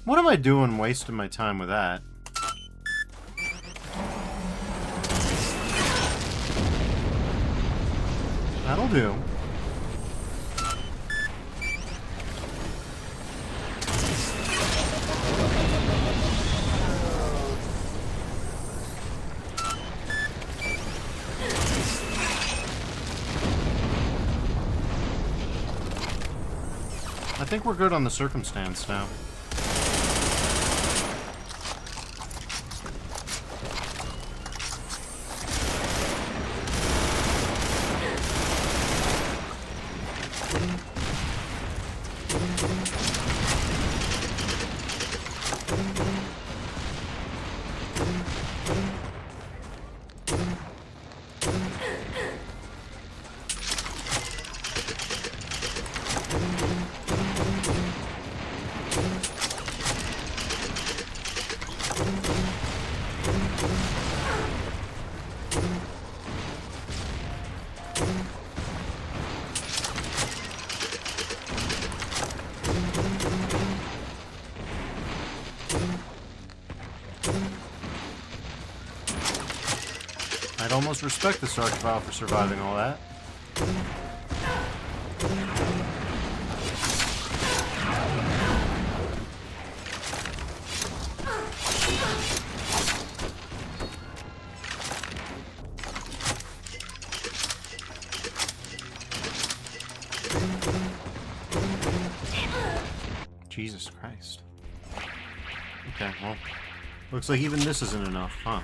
What am I doing wasting my time with that? That'll do. I think we're good on the circumstance now. I'd almost respect this Archvile for surviving all that. Jesus Christ. Okay, well, looks like even this isn't enough, huh?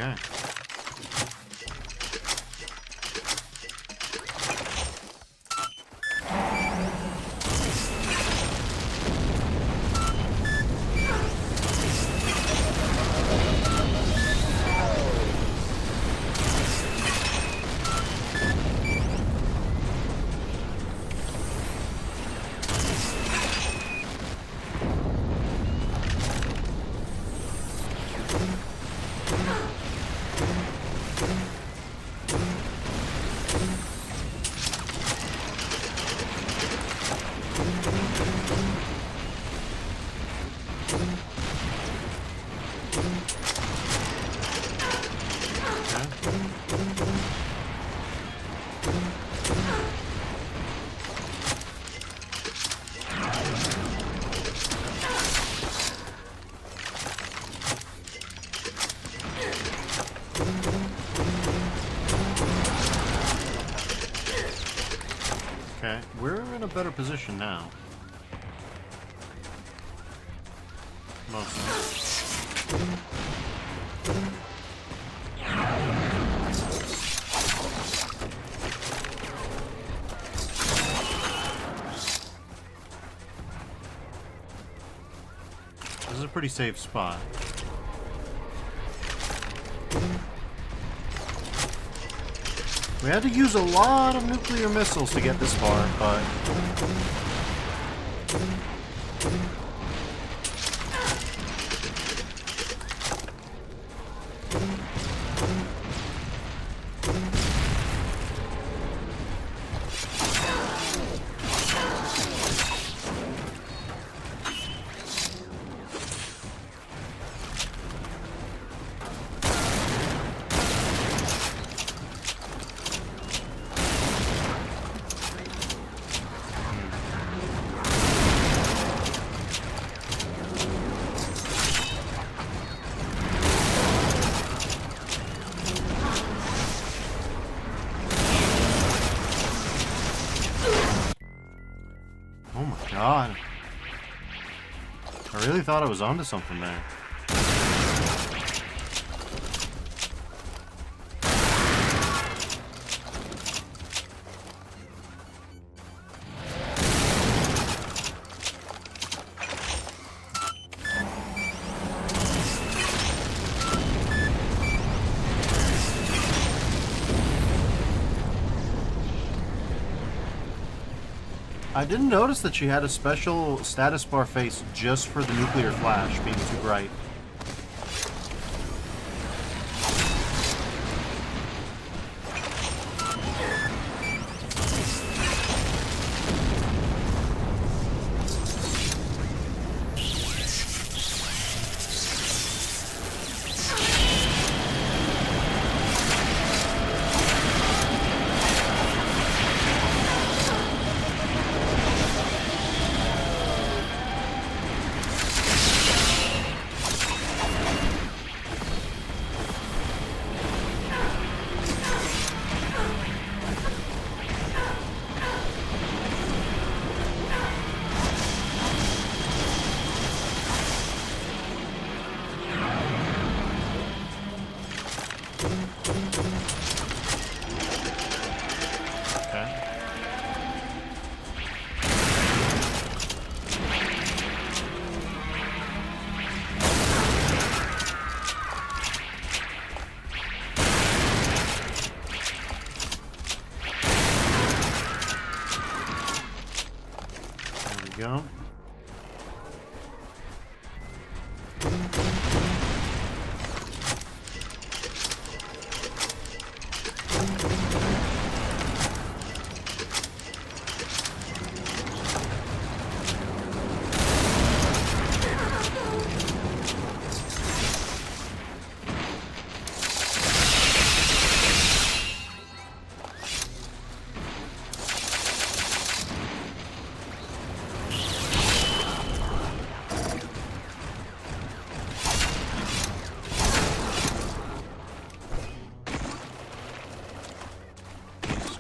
Okay. Okay, we're in a better position now. Mostly. This is a pretty safe spot. We had to use a lot of nuclear missiles to get this far, but... Oh my god. I really thought I was onto something there. I didn't notice that she had a special status bar face just for the nuclear flash being too bright. Go.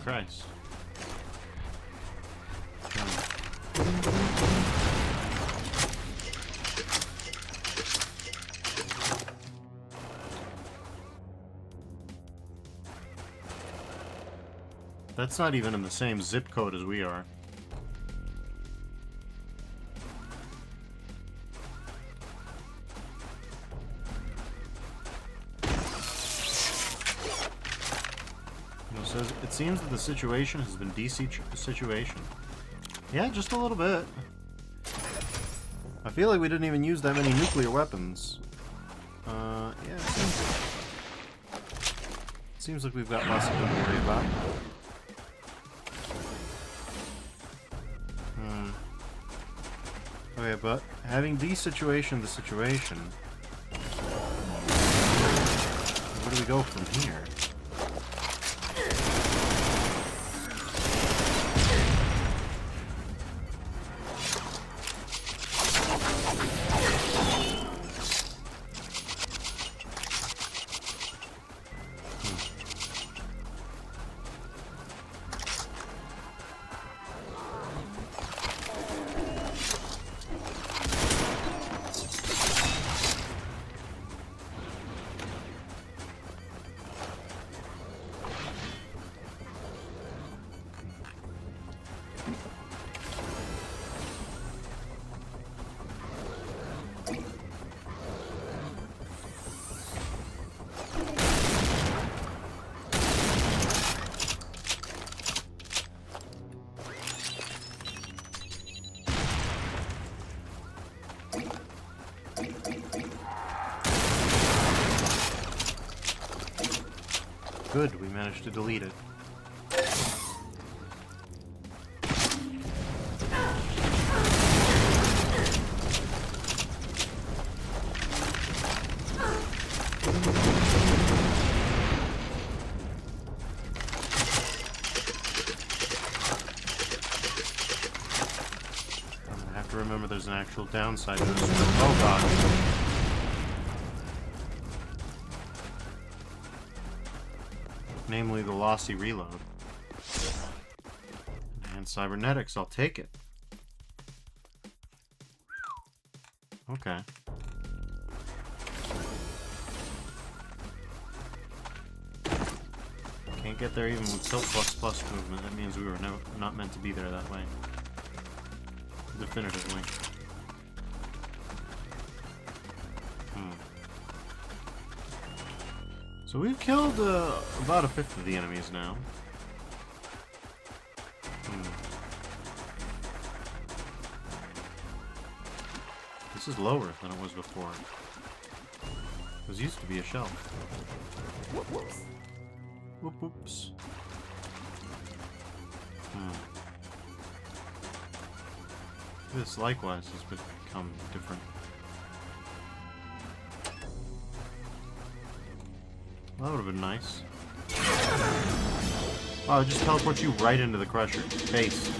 Christ. That's not even in the same zip code as we are. Says it seems that the situation has been situation. Yeah, just a little bit. I feel like we didn't even use that many nuclear weapons. Yeah, it seems like we've got less of them to worry about. Okay, but having de-situation the situation, where do we go from here? Good, we managed to delete it. I have to remember there's an actual downside to this room. Oh god. Namely the lossy reload. And cybernetics, I'll take it. Okay. Can't get there even with tilt plus movement. That means we were not meant to be there that way. Definitively. So we've killed about a fifth of the enemies now. This is lower than it was before. This used to be a shelf. Whoops. Whoops. This likewise has become different. Well, that would have been nice. Oh, just teleport you right into the crusher. Face.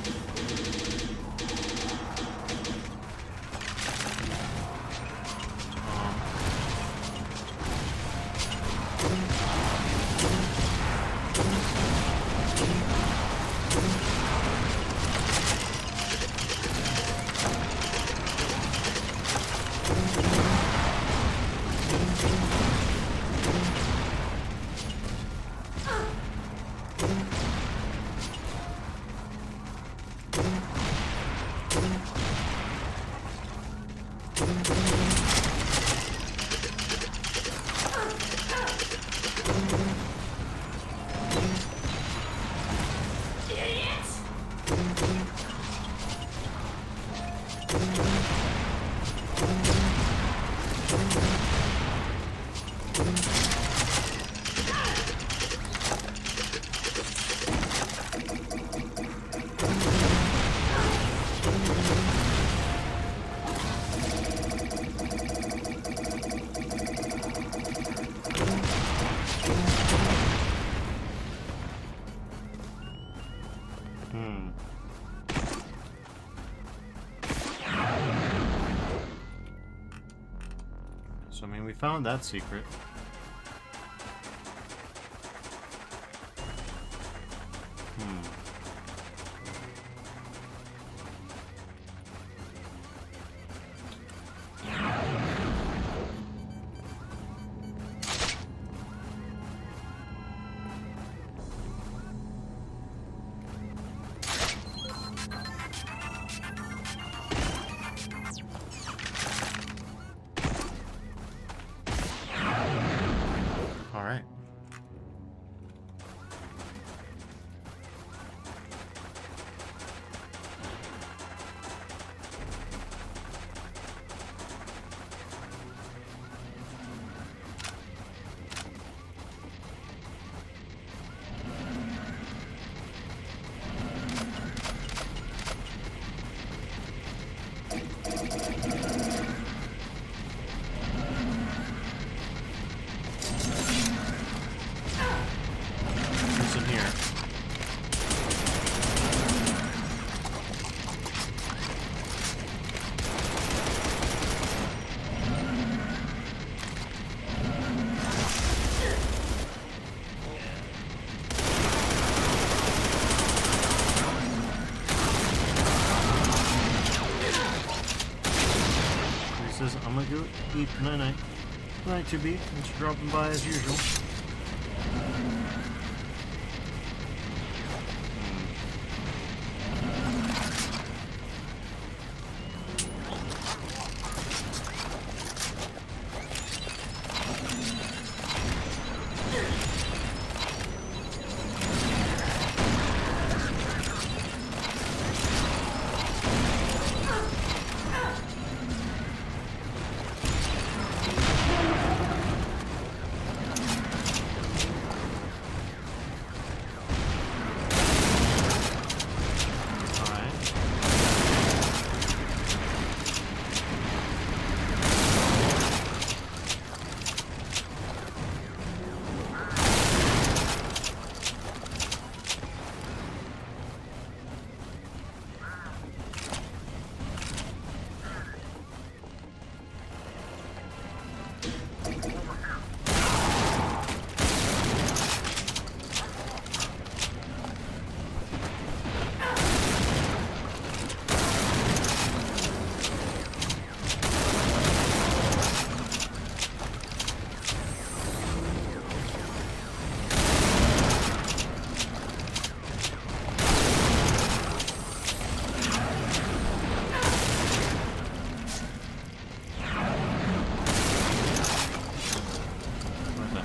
So, I mean, we found that secret. Alright. Says, I'm gonna go eat. Night-night. Night, 2B. Thanks for dropping by as usual.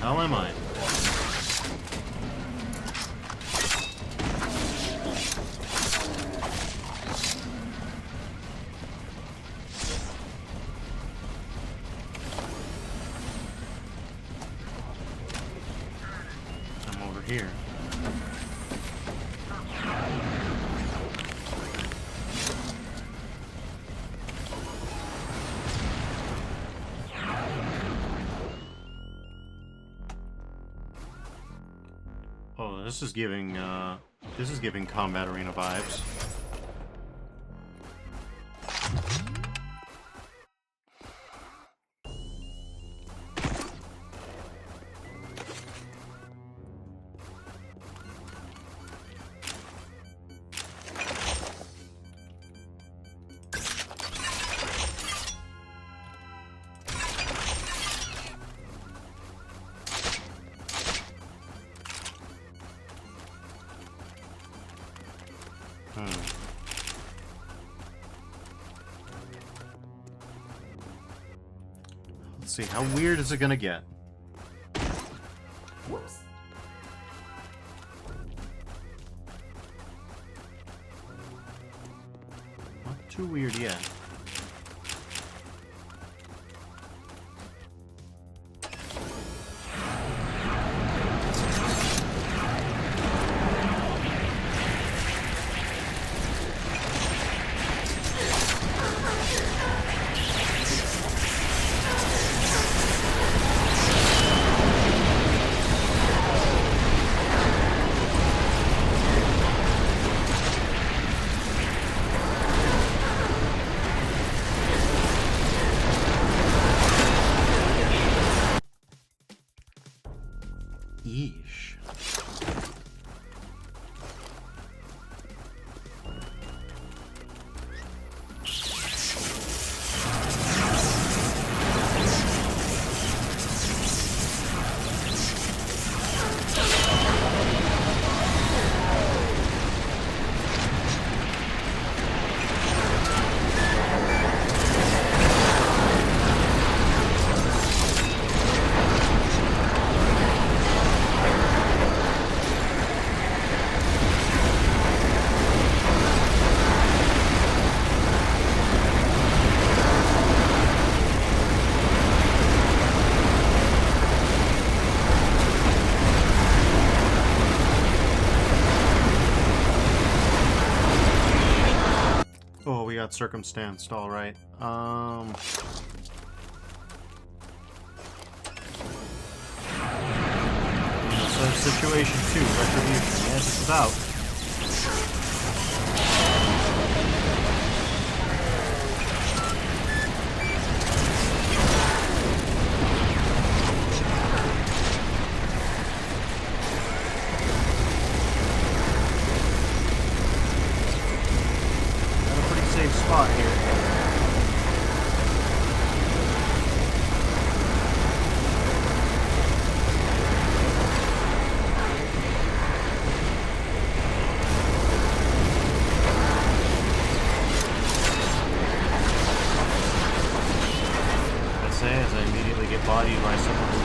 hell am I? I'm over here. Oh, this is giving combat arena vibes. Let's see, how weird is it gonna get? Whoops. Not too weird yet. Yeesh. Oh, we got circumstanced, alright. So situation 2, retribution. Yes, it's about. Spot here. I say as I immediately get bodied by someone who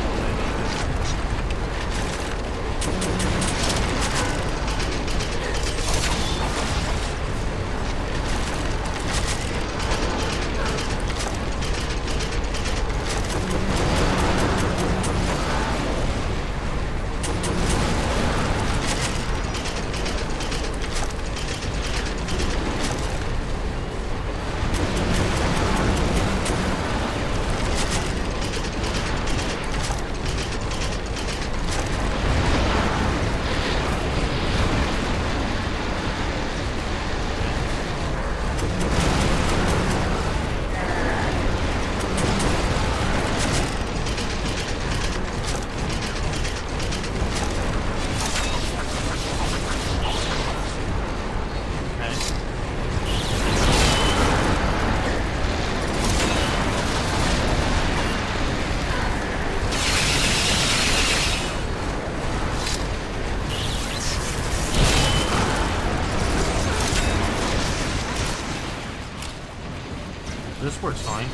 this works fine.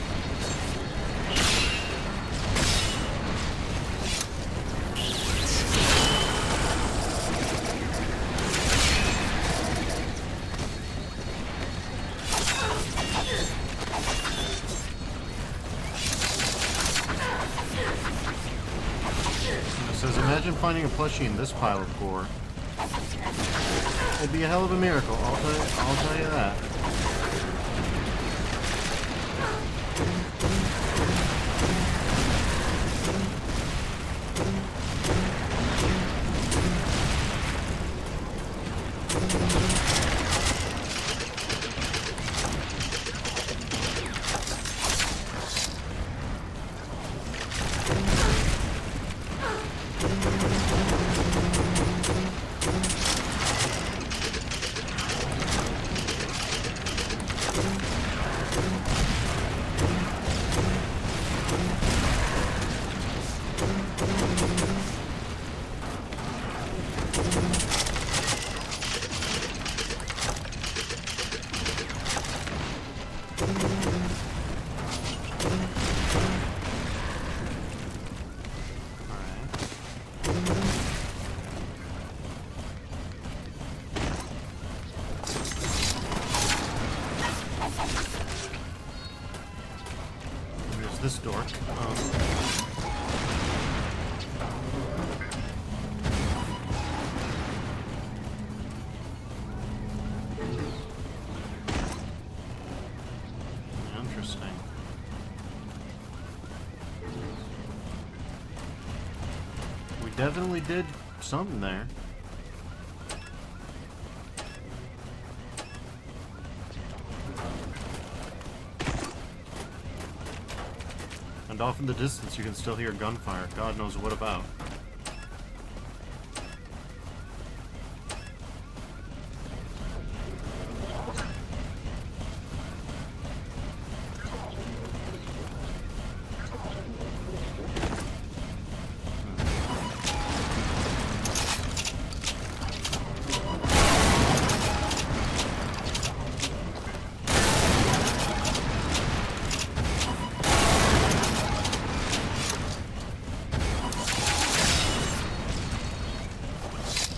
says, imagine finding a plushie in this pile of gore. It'd be a hell of a miracle, I'll tell you that. This door. Interesting. We definitely did something there. And off in the distance, you can still hear gunfire. God knows what about.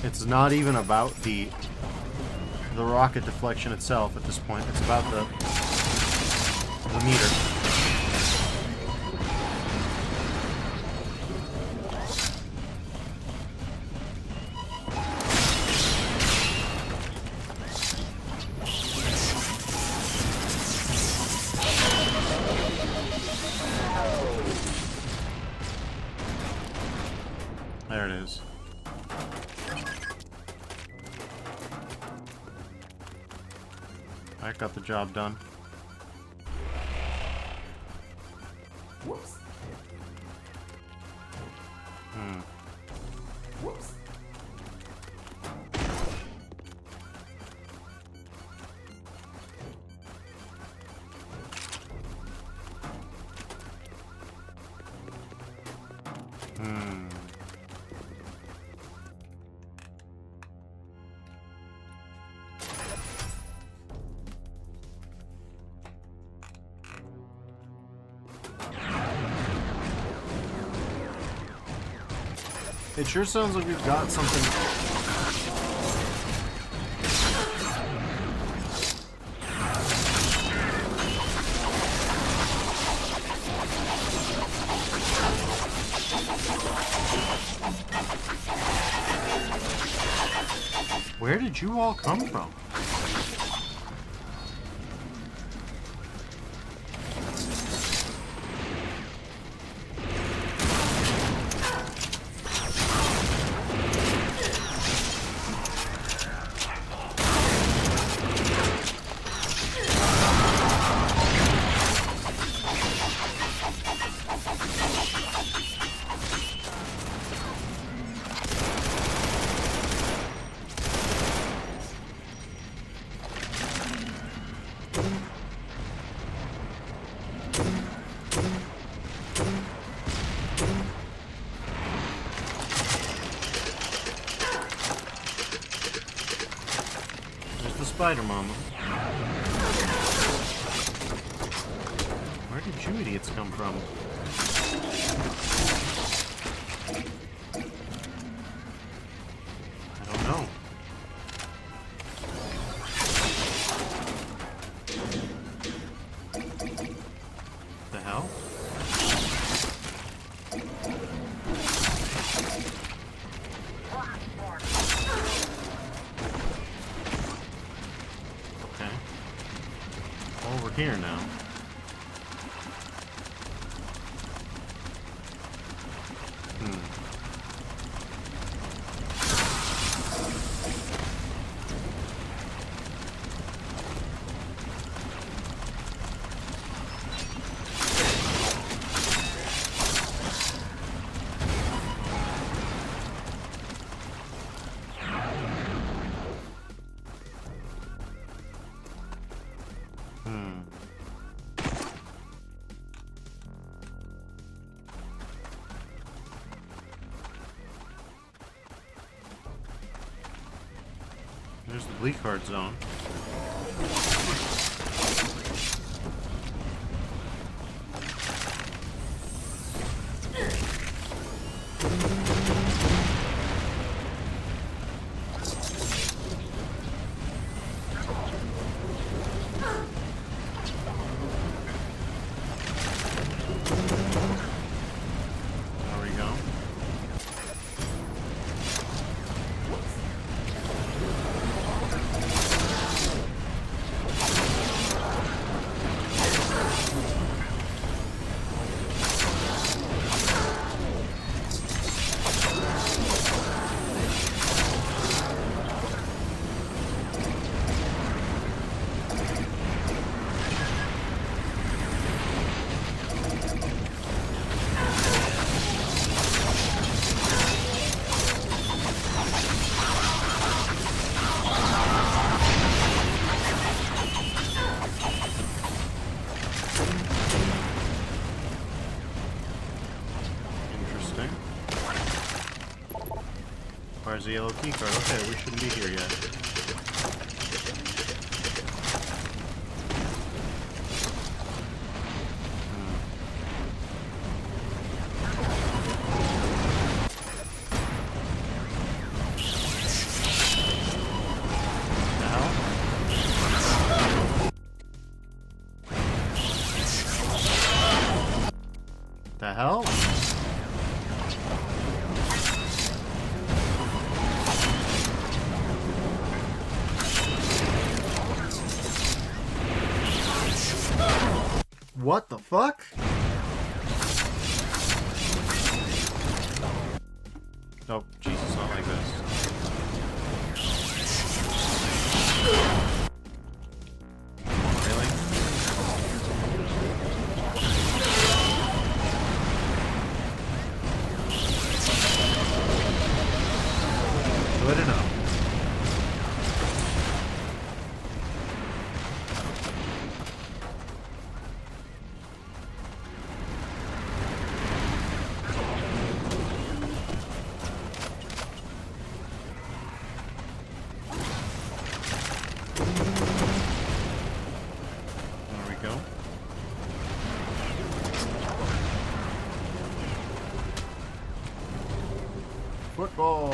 It's not even about the rocket deflection itself at this point. It's about the meter. There it is. I got the job done. Whoops. Whoops. It sure sounds like we've got something. Where did you all come from? Spider Mama. Where did you idiots come from? I don't know. The hell? here now. There's the bleak heart zone. There we go. Interesting. Requires a yellow key card. Okay, we shouldn't be here yet. The hell? What the fuck? Oh, Jesus, not like this. Really? Good enough. There we go. Football.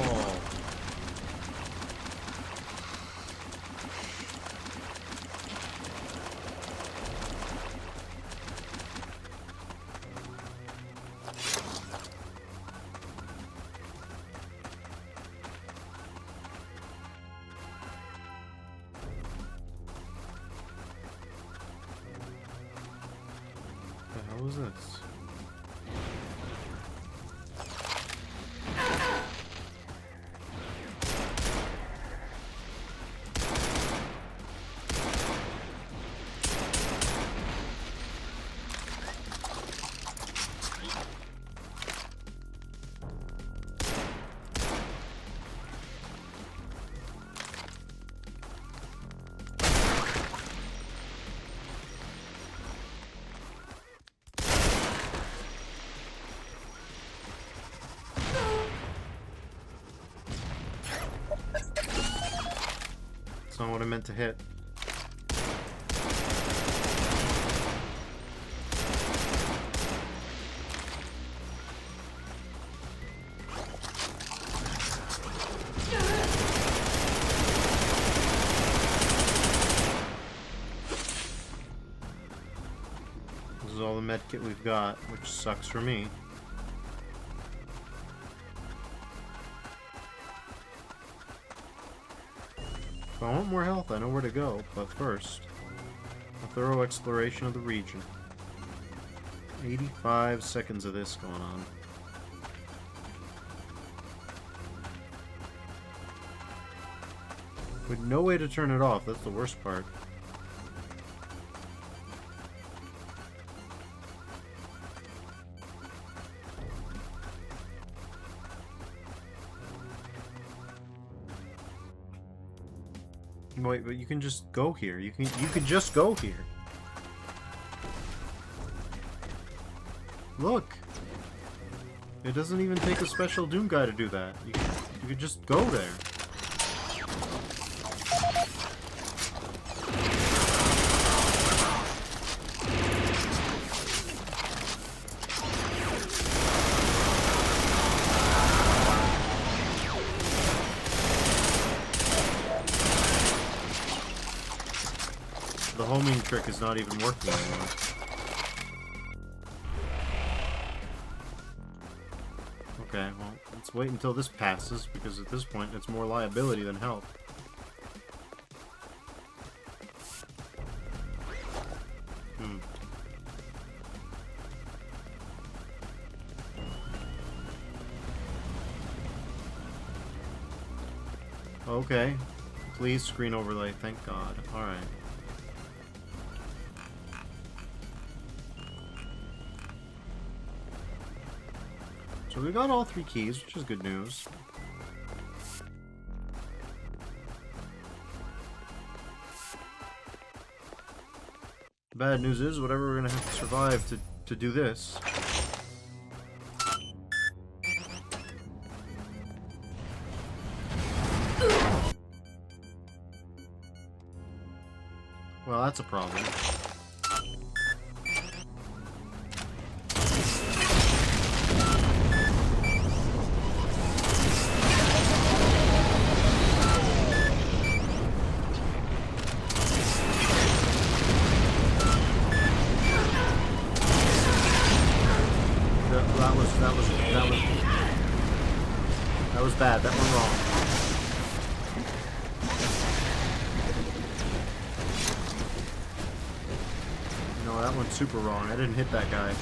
What the hell is this? That's not what I meant to hit. This is all the medkit we've got, which sucks for me. If I want more health, I know where to go, but first, I'll thorough exploration of the region. 85 seconds of this going on. With no way to turn it off, that's the worst part. Wait, but you can just go here. You can just go here. Look! It doesn't even take a special Doom guy to do that. You could just go there. The homing trick is not even working anymore. Okay, well, let's wait until this passes, because at this point it's more liability than help. Okay. Please screen overlay, thank God. Alright. So we got all 3 keys, which is good news. The bad news is, whatever we're gonna have to survive to do this. Well, that's a problem. That was bad. That went wrong. No, that went super wrong. I didn't hit that guy.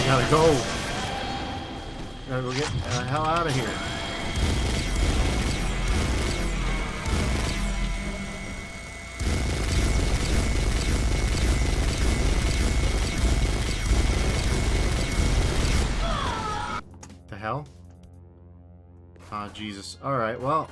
Gotta go. Gotta go get the hell out of here. The hell? Ah, Jesus. Alright, well.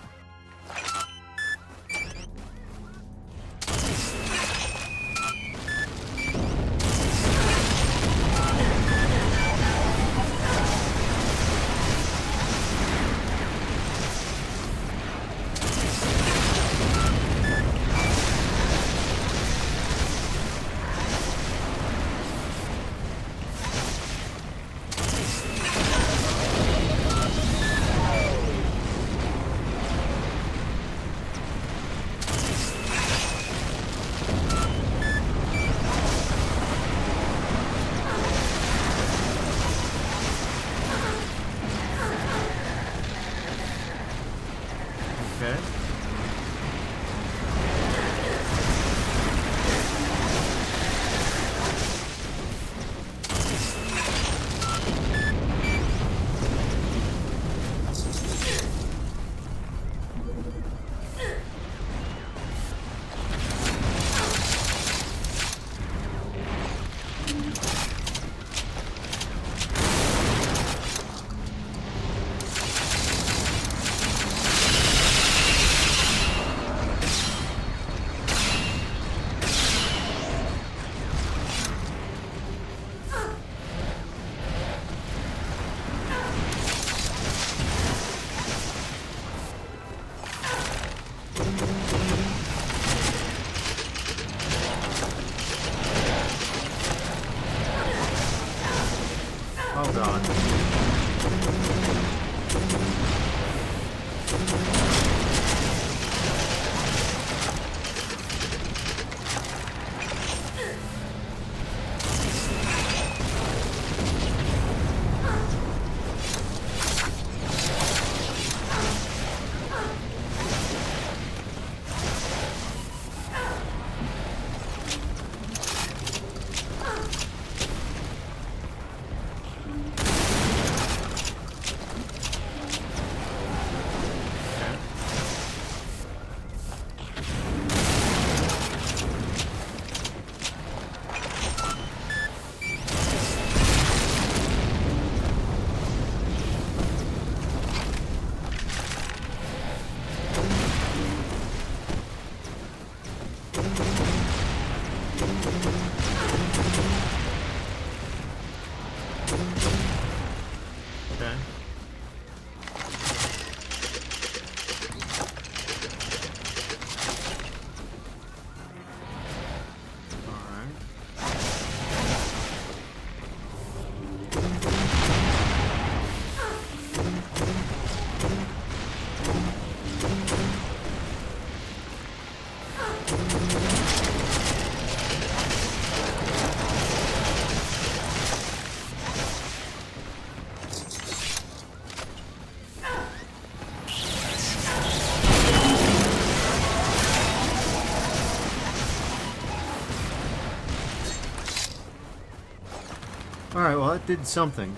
it did something,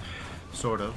sort of.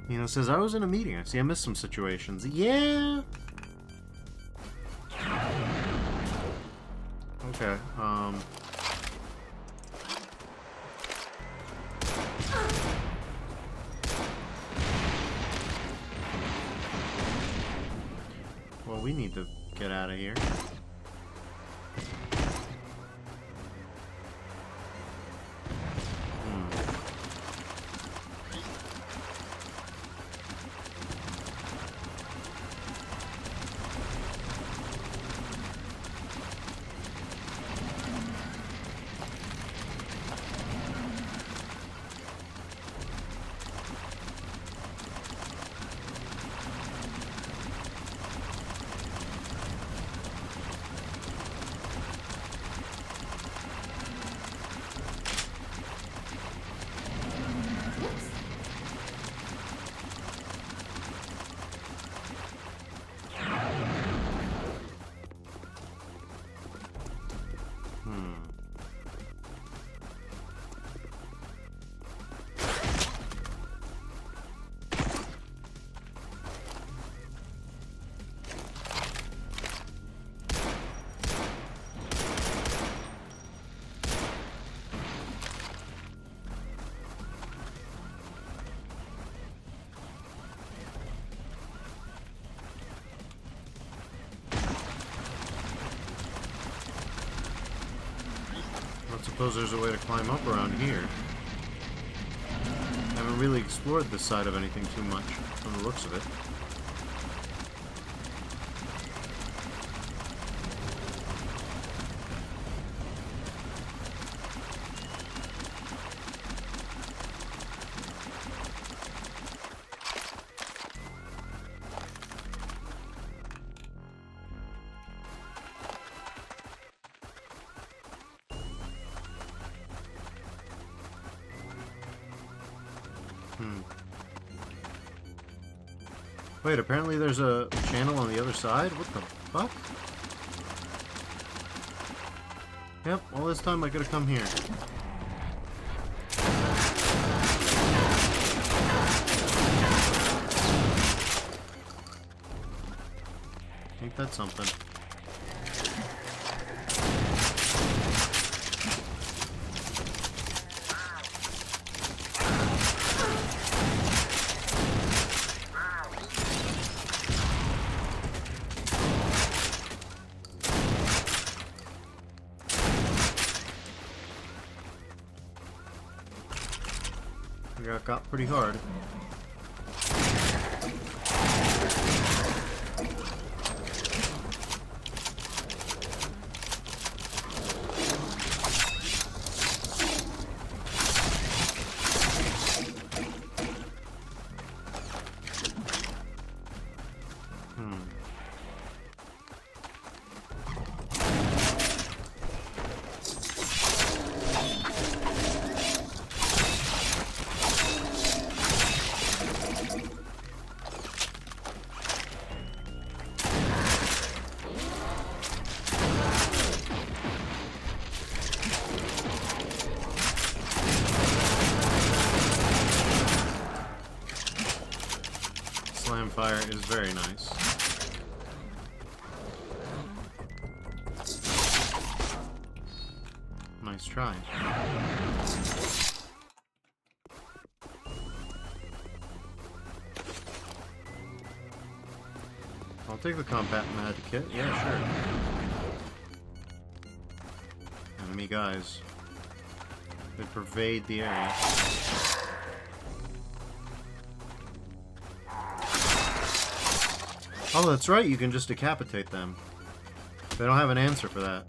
You know, it says, I was in a meeting. I see I missed some situations. Yeah! Okay, well, we need to get out of here. I suppose there's a way to climb up around here. Haven't really explored this side of anything too much, from the looks of it. Wait, apparently there's a channel on the other side? What the fuck? Yep, all this time I could have come here. Ain't that something? Got pretty hard. Fire is very nice. Nice try. I'll take the combat med kit. Yeah, sure. Enemy guys. They pervade the area. Oh, that's right. You can just decapitate them. They don't have an answer for that.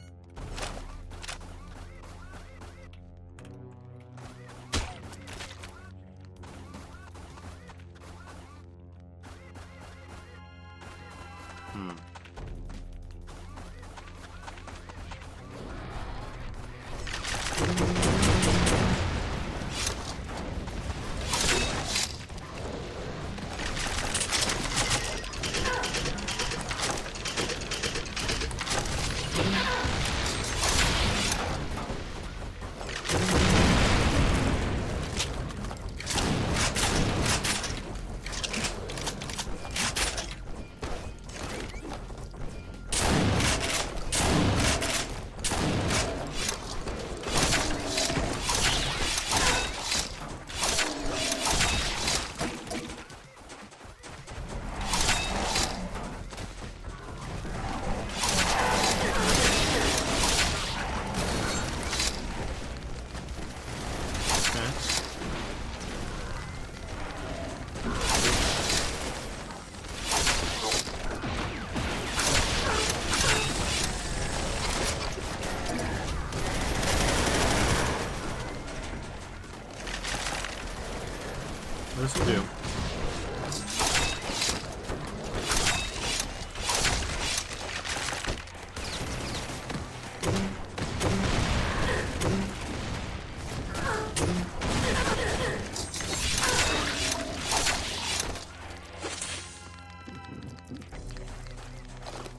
This will do.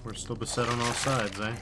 We're still beset on all sides, eh?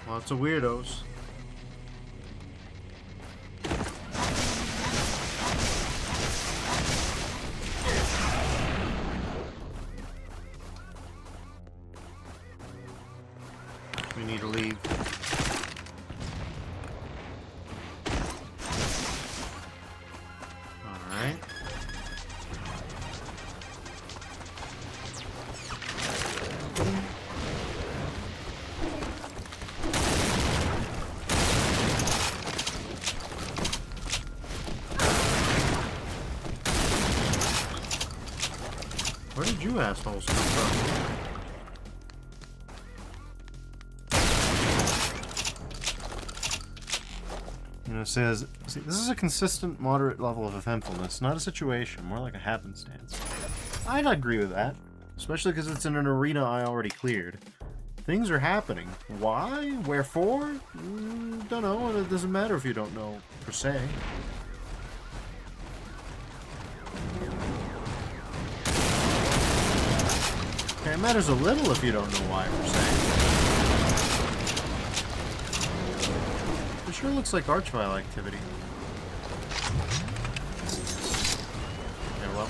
Lots of weirdos. We need to leave. Alright. Where did you assholes come from? You know, it says, see, this is a consistent, moderate level of eventfulness, not a situation, more like a happenstance. I'd agree with that, especially because it's in an arena I already cleared. Things are happening. Why? Wherefore? Don't know, and it doesn't matter if you don't know, per se. Okay, it matters a little if you don't know why, per se. It sure looks like Archvile activity. Okay, well.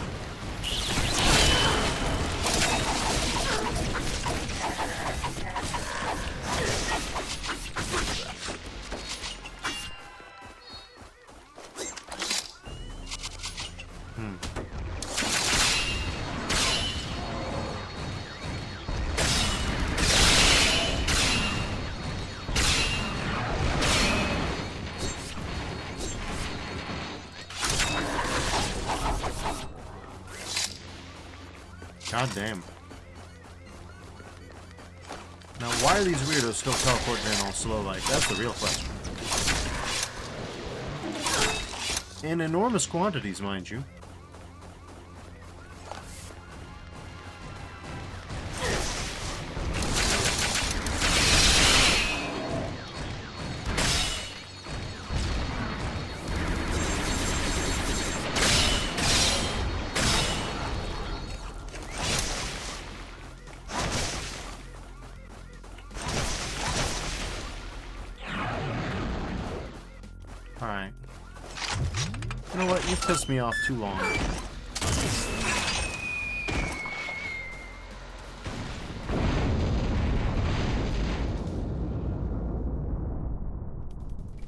God damn. Now, why are these weirdos still teleporting in all slow like? That's the real question. In enormous quantities, mind you. Alright. You know what? You've pissed me off too long.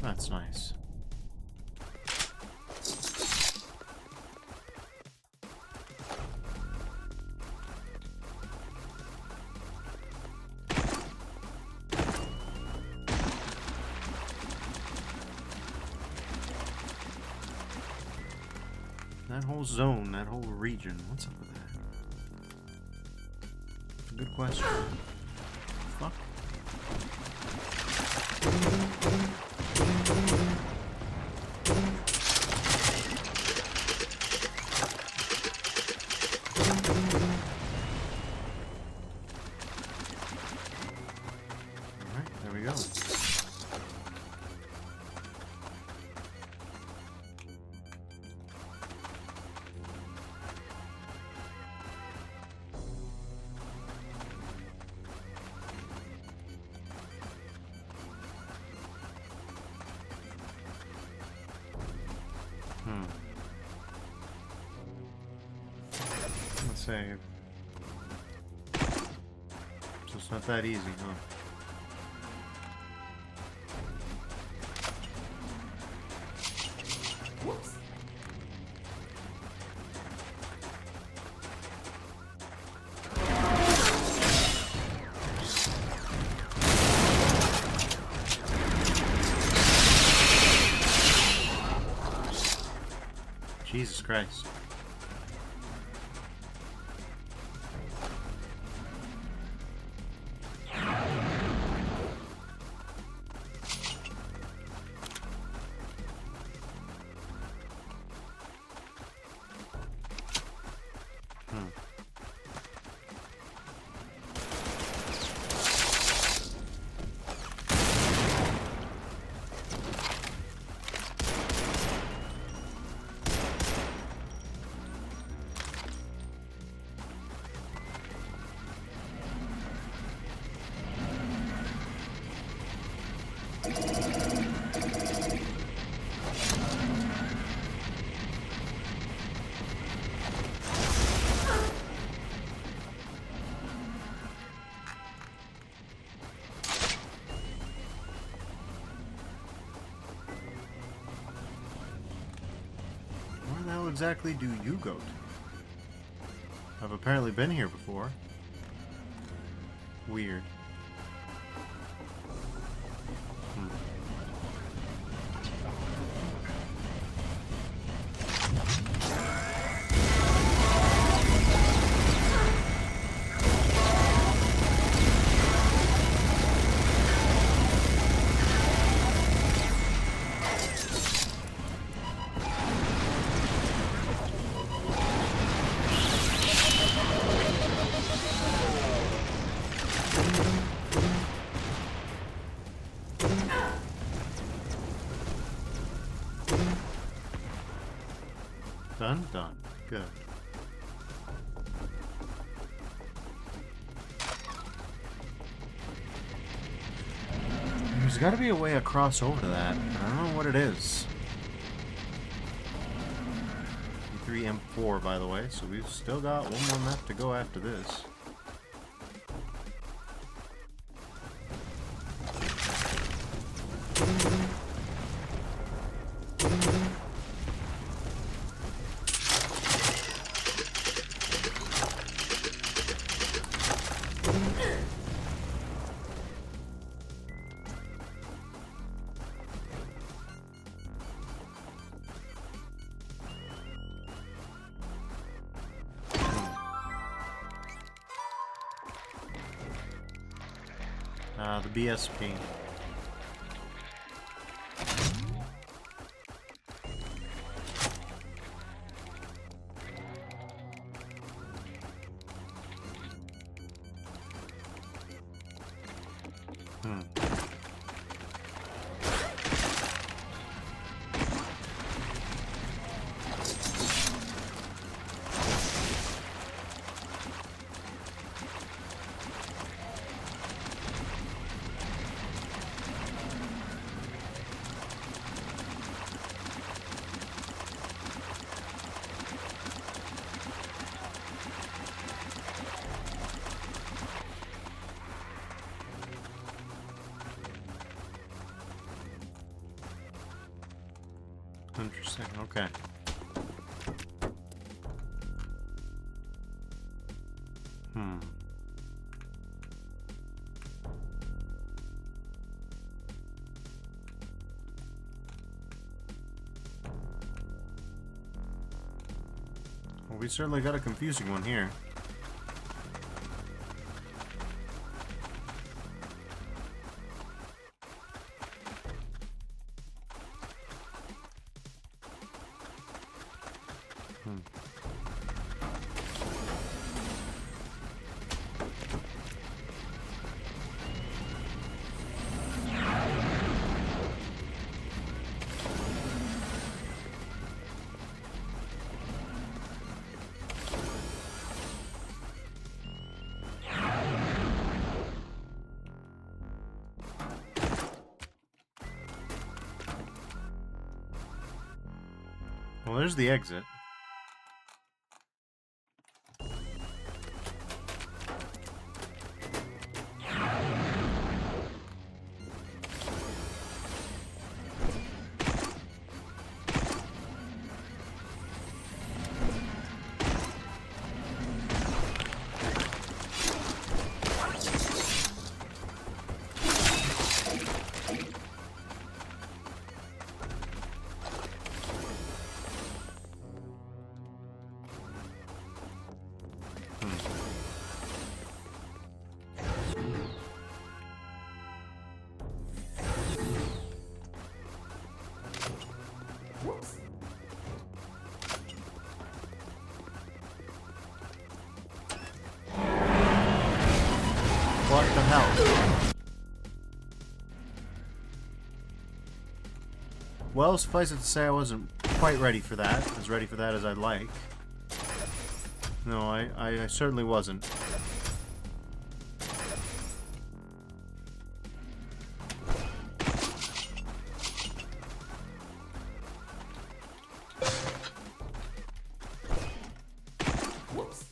That's nice. That whole zone, that whole region, what's up with that? Good question. Fuck. Alright, there we go. Let's save. So it's not that easy, huh? Whoops. Jesus Christ. Where the hell exactly do you go to? I've apparently been here before. Weird. Done? Done. Good. There's got to be a way across over to that. I don't know what it is. E3 M4, by the way, so we've still got one more map to go after this. The BSP. Interesting, okay. Well, we certainly got a confusing one here. Well, there's the exit. Whoops. What the hell? Well, suffice it to say I wasn't quite ready for that. As ready for that as I'd like. No, I certainly wasn't. Whoops.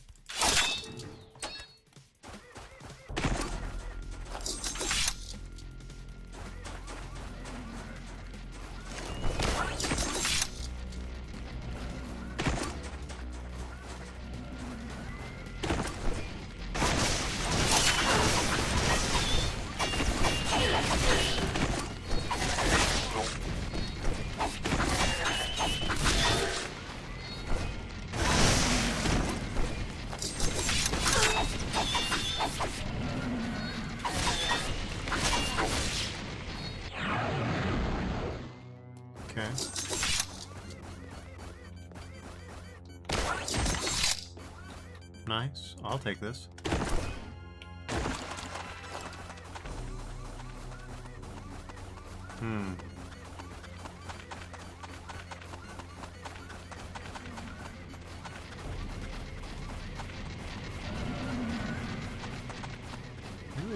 Okay. Nice. I'll take this.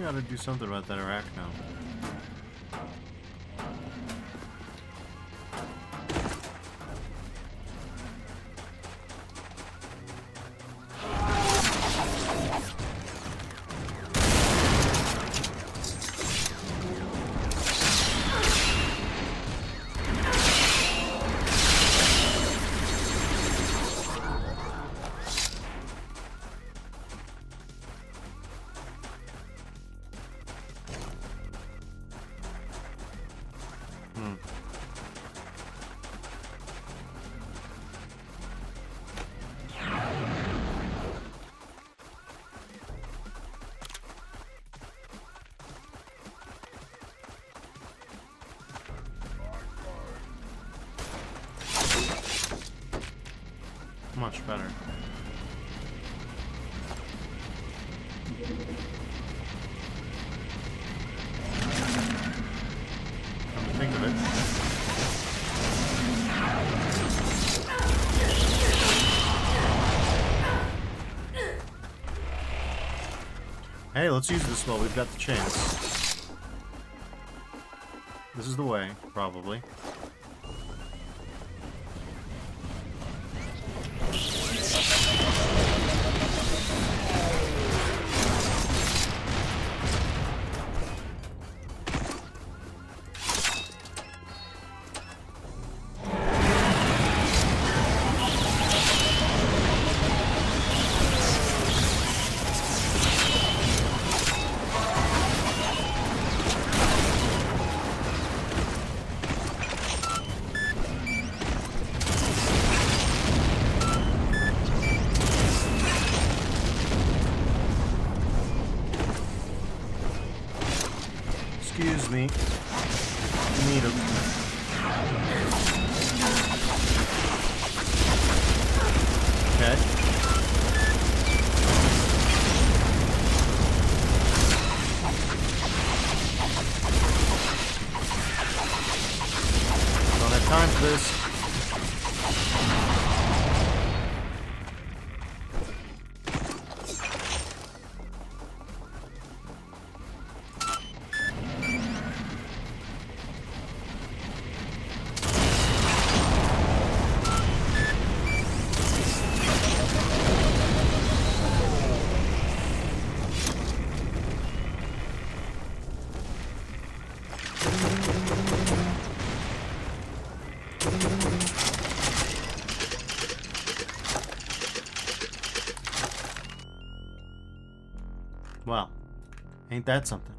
We gotta do something about that Iraq now. Much better. Come to think of it. Hey, let's use this while we've got the chance. This is the way, probably. Excuse me. Need him. Okay. Don't have time for this. Well, ain't that something?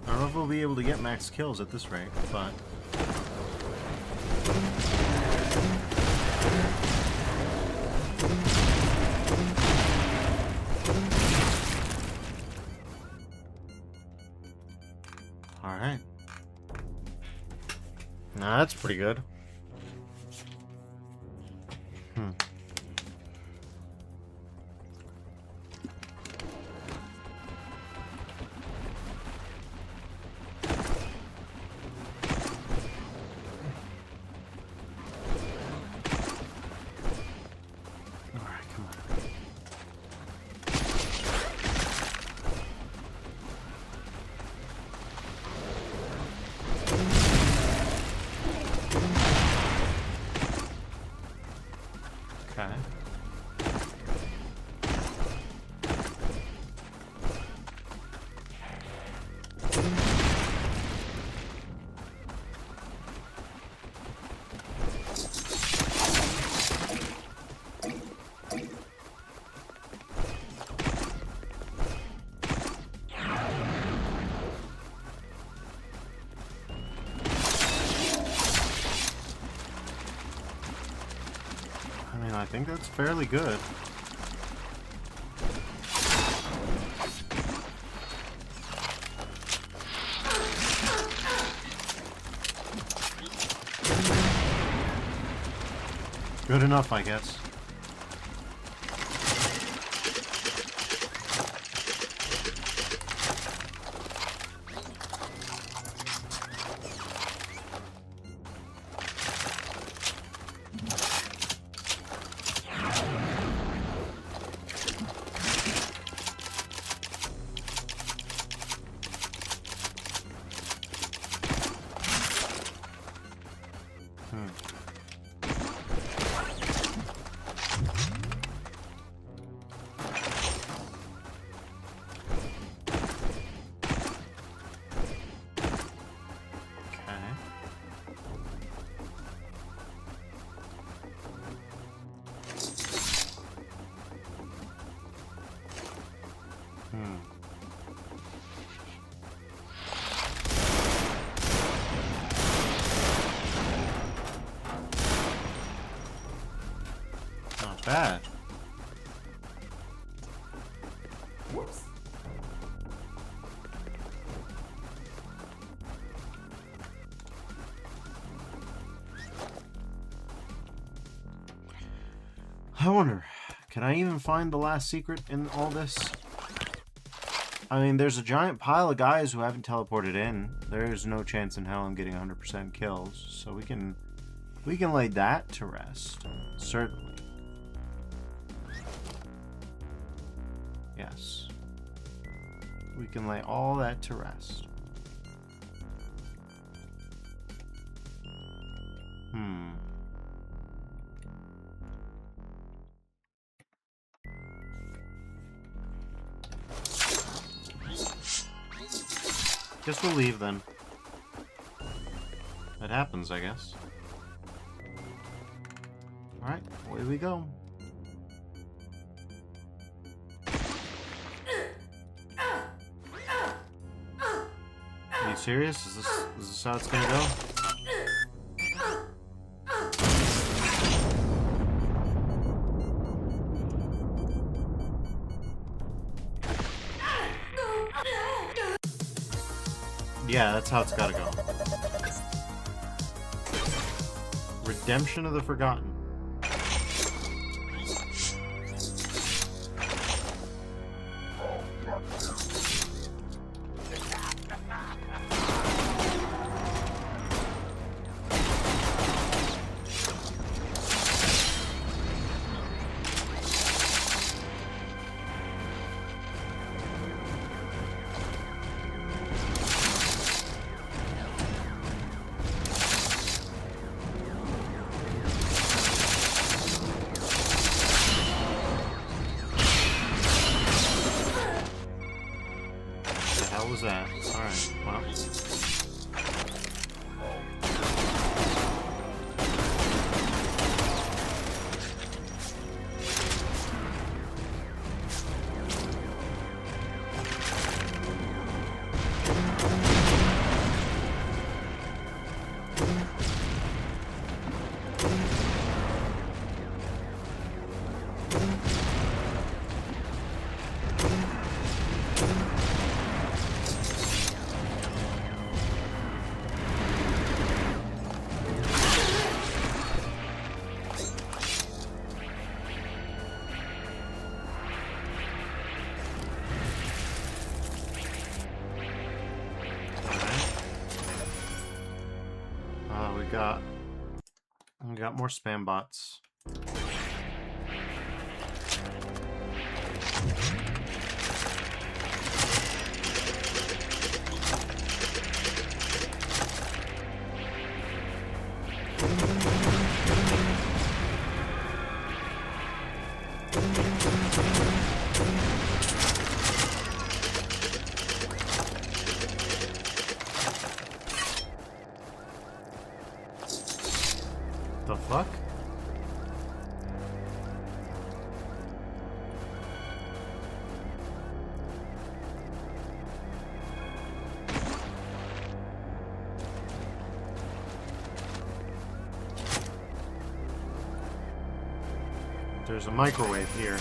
I don't know if we'll be able to get max kills at this rate, but... Alright. Nah, that's pretty good. Alright, come on. Okay. I think that's fairly good. Good enough, I guess. Hmm. Not bad. Whoops. I wonder, can I even find the last secret in all this? I mean, there's a giant pile of guys who haven't teleported in. There's no chance in hell I'm getting 100% kills, so we can lay that to rest. Certainly. Yes. We can lay all that to rest. Guess we'll leave then. It happens, I guess. Alright, away we go. Are you serious? Is this how it's gonna go? Yeah, that's how it's gotta go. Redemption of the Forgotten. What was that? Alright, well. We got more spam bots. The fuck? There's a microwave here.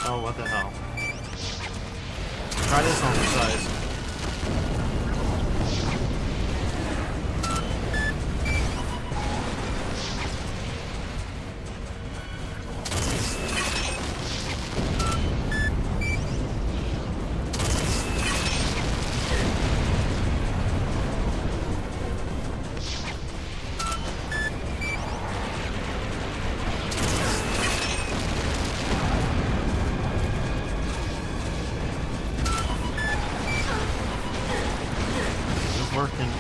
Oh, what the hell. Try this on the size. Working.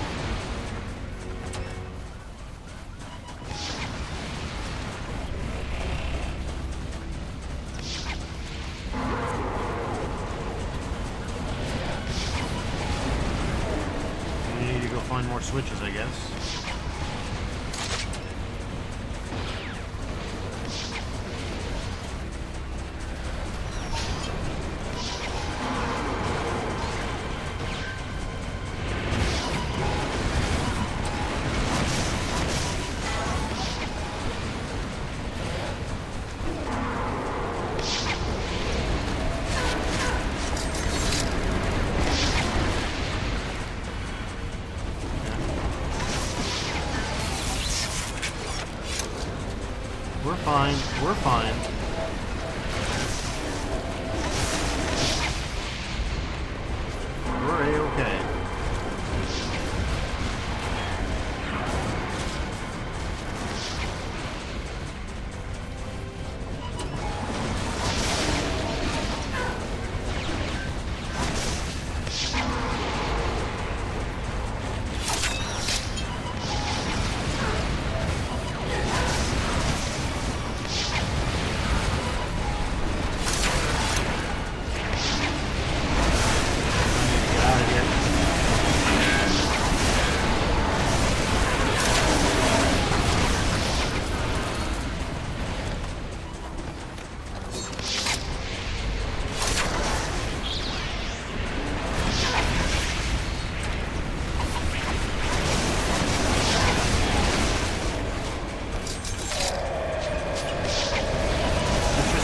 We need to go find more switches, I guess. We're fine. We're fine. We're A-okay.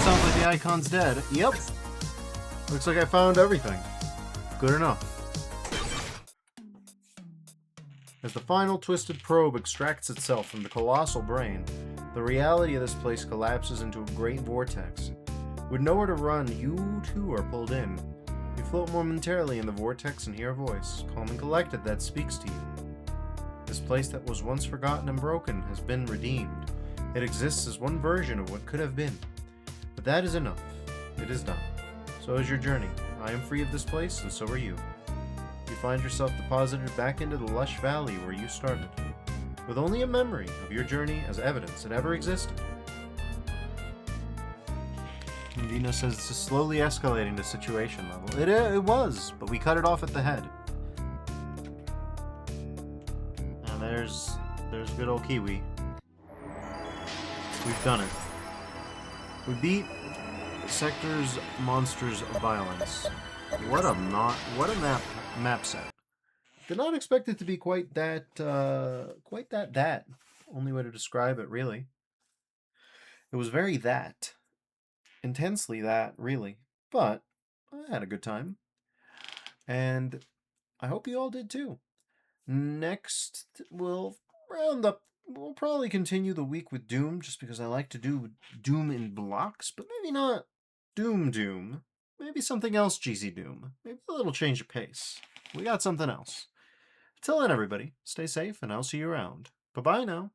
Sounds like the icon's dead. Yep. Looks like I found everything. Good enough. As the final twisted probe extracts itself from the colossal brain, the reality of this place collapses into a great vortex. With nowhere to run, you too are pulled in. You float momentarily in the vortex and hear a voice, calm and collected, that speaks to you. This place that was once forgotten and broken has been redeemed. It exists as one version of what could have been. But that is enough. It is done. So is your journey. I am free of this place, and so are you. You find yourself deposited back into the lush valley where you started, with only a memory of your journey as evidence it ever existed. And Dino says it's just slowly escalating the situation level. It was, but we cut it off at the head. And there's good old Kiwi. We've done it. We beat Sector's Monsters of Violence. What a map set. Did not expect it to be quite that. Only way to describe it, really. It was very that. Intensely that, really. But I had a good time. And I hope you all did too. Next, we'll round up. We'll probably continue the week with Doom, just because I like to do Doom in blocks, but maybe not Doom. Maybe something else, GZ Doom. Maybe a little change of pace. We got something else. Till then, everybody, stay safe, and I'll see you around. Bye-bye now.